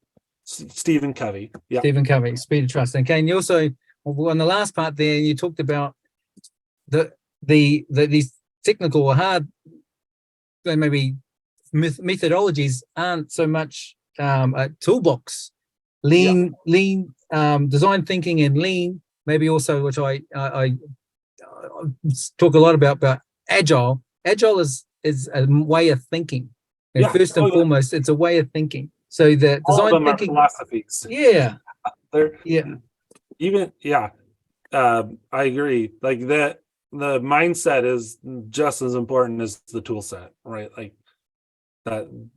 Stephen Covey. Yeah. Stephen Covey, Speed of Trust. Okay. And you also, on the last part there, you talked about these technical or hard, maybe methodologies aren't so much a toolbox. Lean, design thinking and lean, maybe also, which I talk a lot about agile. Agile is a way of thinking. And first and foremost, it's a way of thinking. So the design thinking philosophies. Yeah. I agree. Like that, the mindset is just as important as the tool set, right? Like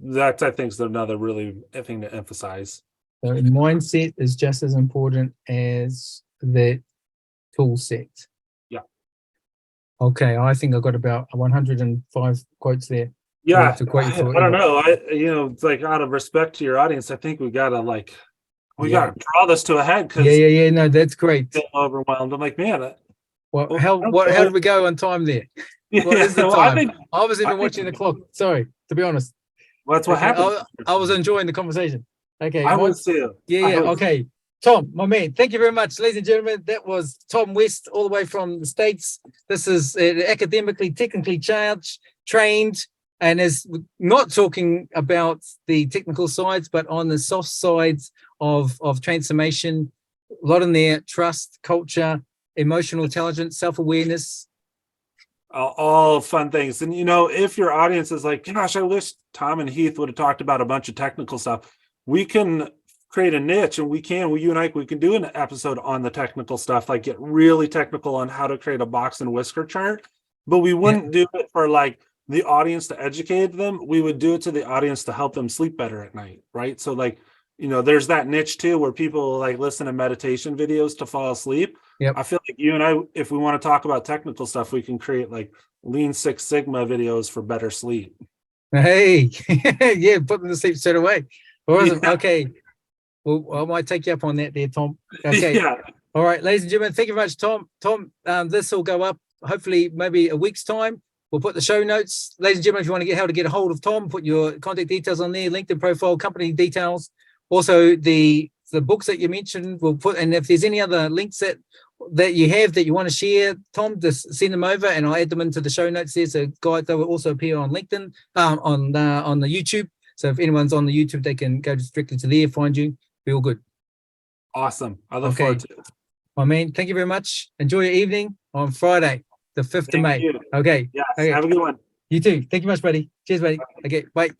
that's I think is another really thing to emphasize. So mindset is just as important as the tool set. Yeah. Okay, I think I got about 105 quotes there. Yeah, I don't know. It's like, out of respect to your audience, I think we gotta gotta draw this to a head. Yeah. No, that's great. Feel overwhelmed. I'm like, man. How did we go on time there? What is the time? I was even watching the clock. Sorry, to be honest. Well, that's what happened. I was enjoying the conversation. Okay. I was too. Yeah. Okay. Tom, my man, thank you very much, ladies and gentlemen. That was Tom West, all the way from the States. This is academically, technically trained, and is not talking about the technical sides, but on the soft sides of transformation. A lot in there: trust, culture, emotional intelligence, self-awareness. All fun things. And if your audience is like, gosh, I wish Tom and Heath would have talked about a bunch of technical stuff, we can create a niche, and you and I, we can do an episode on the technical stuff, like get really technical on how to create a box and whisker chart. But we wouldn't do it for like the audience to educate them. We would do it to the audience to help them sleep better at night, right? So like, there's that niche too, where people like listen to meditation videos to fall asleep. I feel like you and I, if we want to talk about technical stuff, we can create like Lean Six Sigma videos for better sleep. Hey, yeah, put them to sleep straight away. Awesome. Yeah. Okay. Well, I might take you up on that there, Tom. Okay. Yeah. All right, ladies and gentlemen, thank you very much, Tom. Tom, this will go up hopefully maybe a week's time. We'll put the show notes. Ladies and gentlemen, if you want to get a hold of Tom, put your contact details on there, LinkedIn profile, company details. Also, the books that you mentioned, we'll put, and if there's any other links that you have that you want to share, Tom, just send them over and I'll add them into the show notes there. So guys, they will also appear on LinkedIn, on the YouTube. So if anyone's on the YouTube, they can go directly to there, find you. Be all good. Awesome. I look forward to it. My man, thank you very much. Enjoy your evening on Friday, the 5th of May. You. Okay. Yeah. Okay. Have a good one. You too. Thank you much, buddy. Cheers, buddy. Okay. Bye.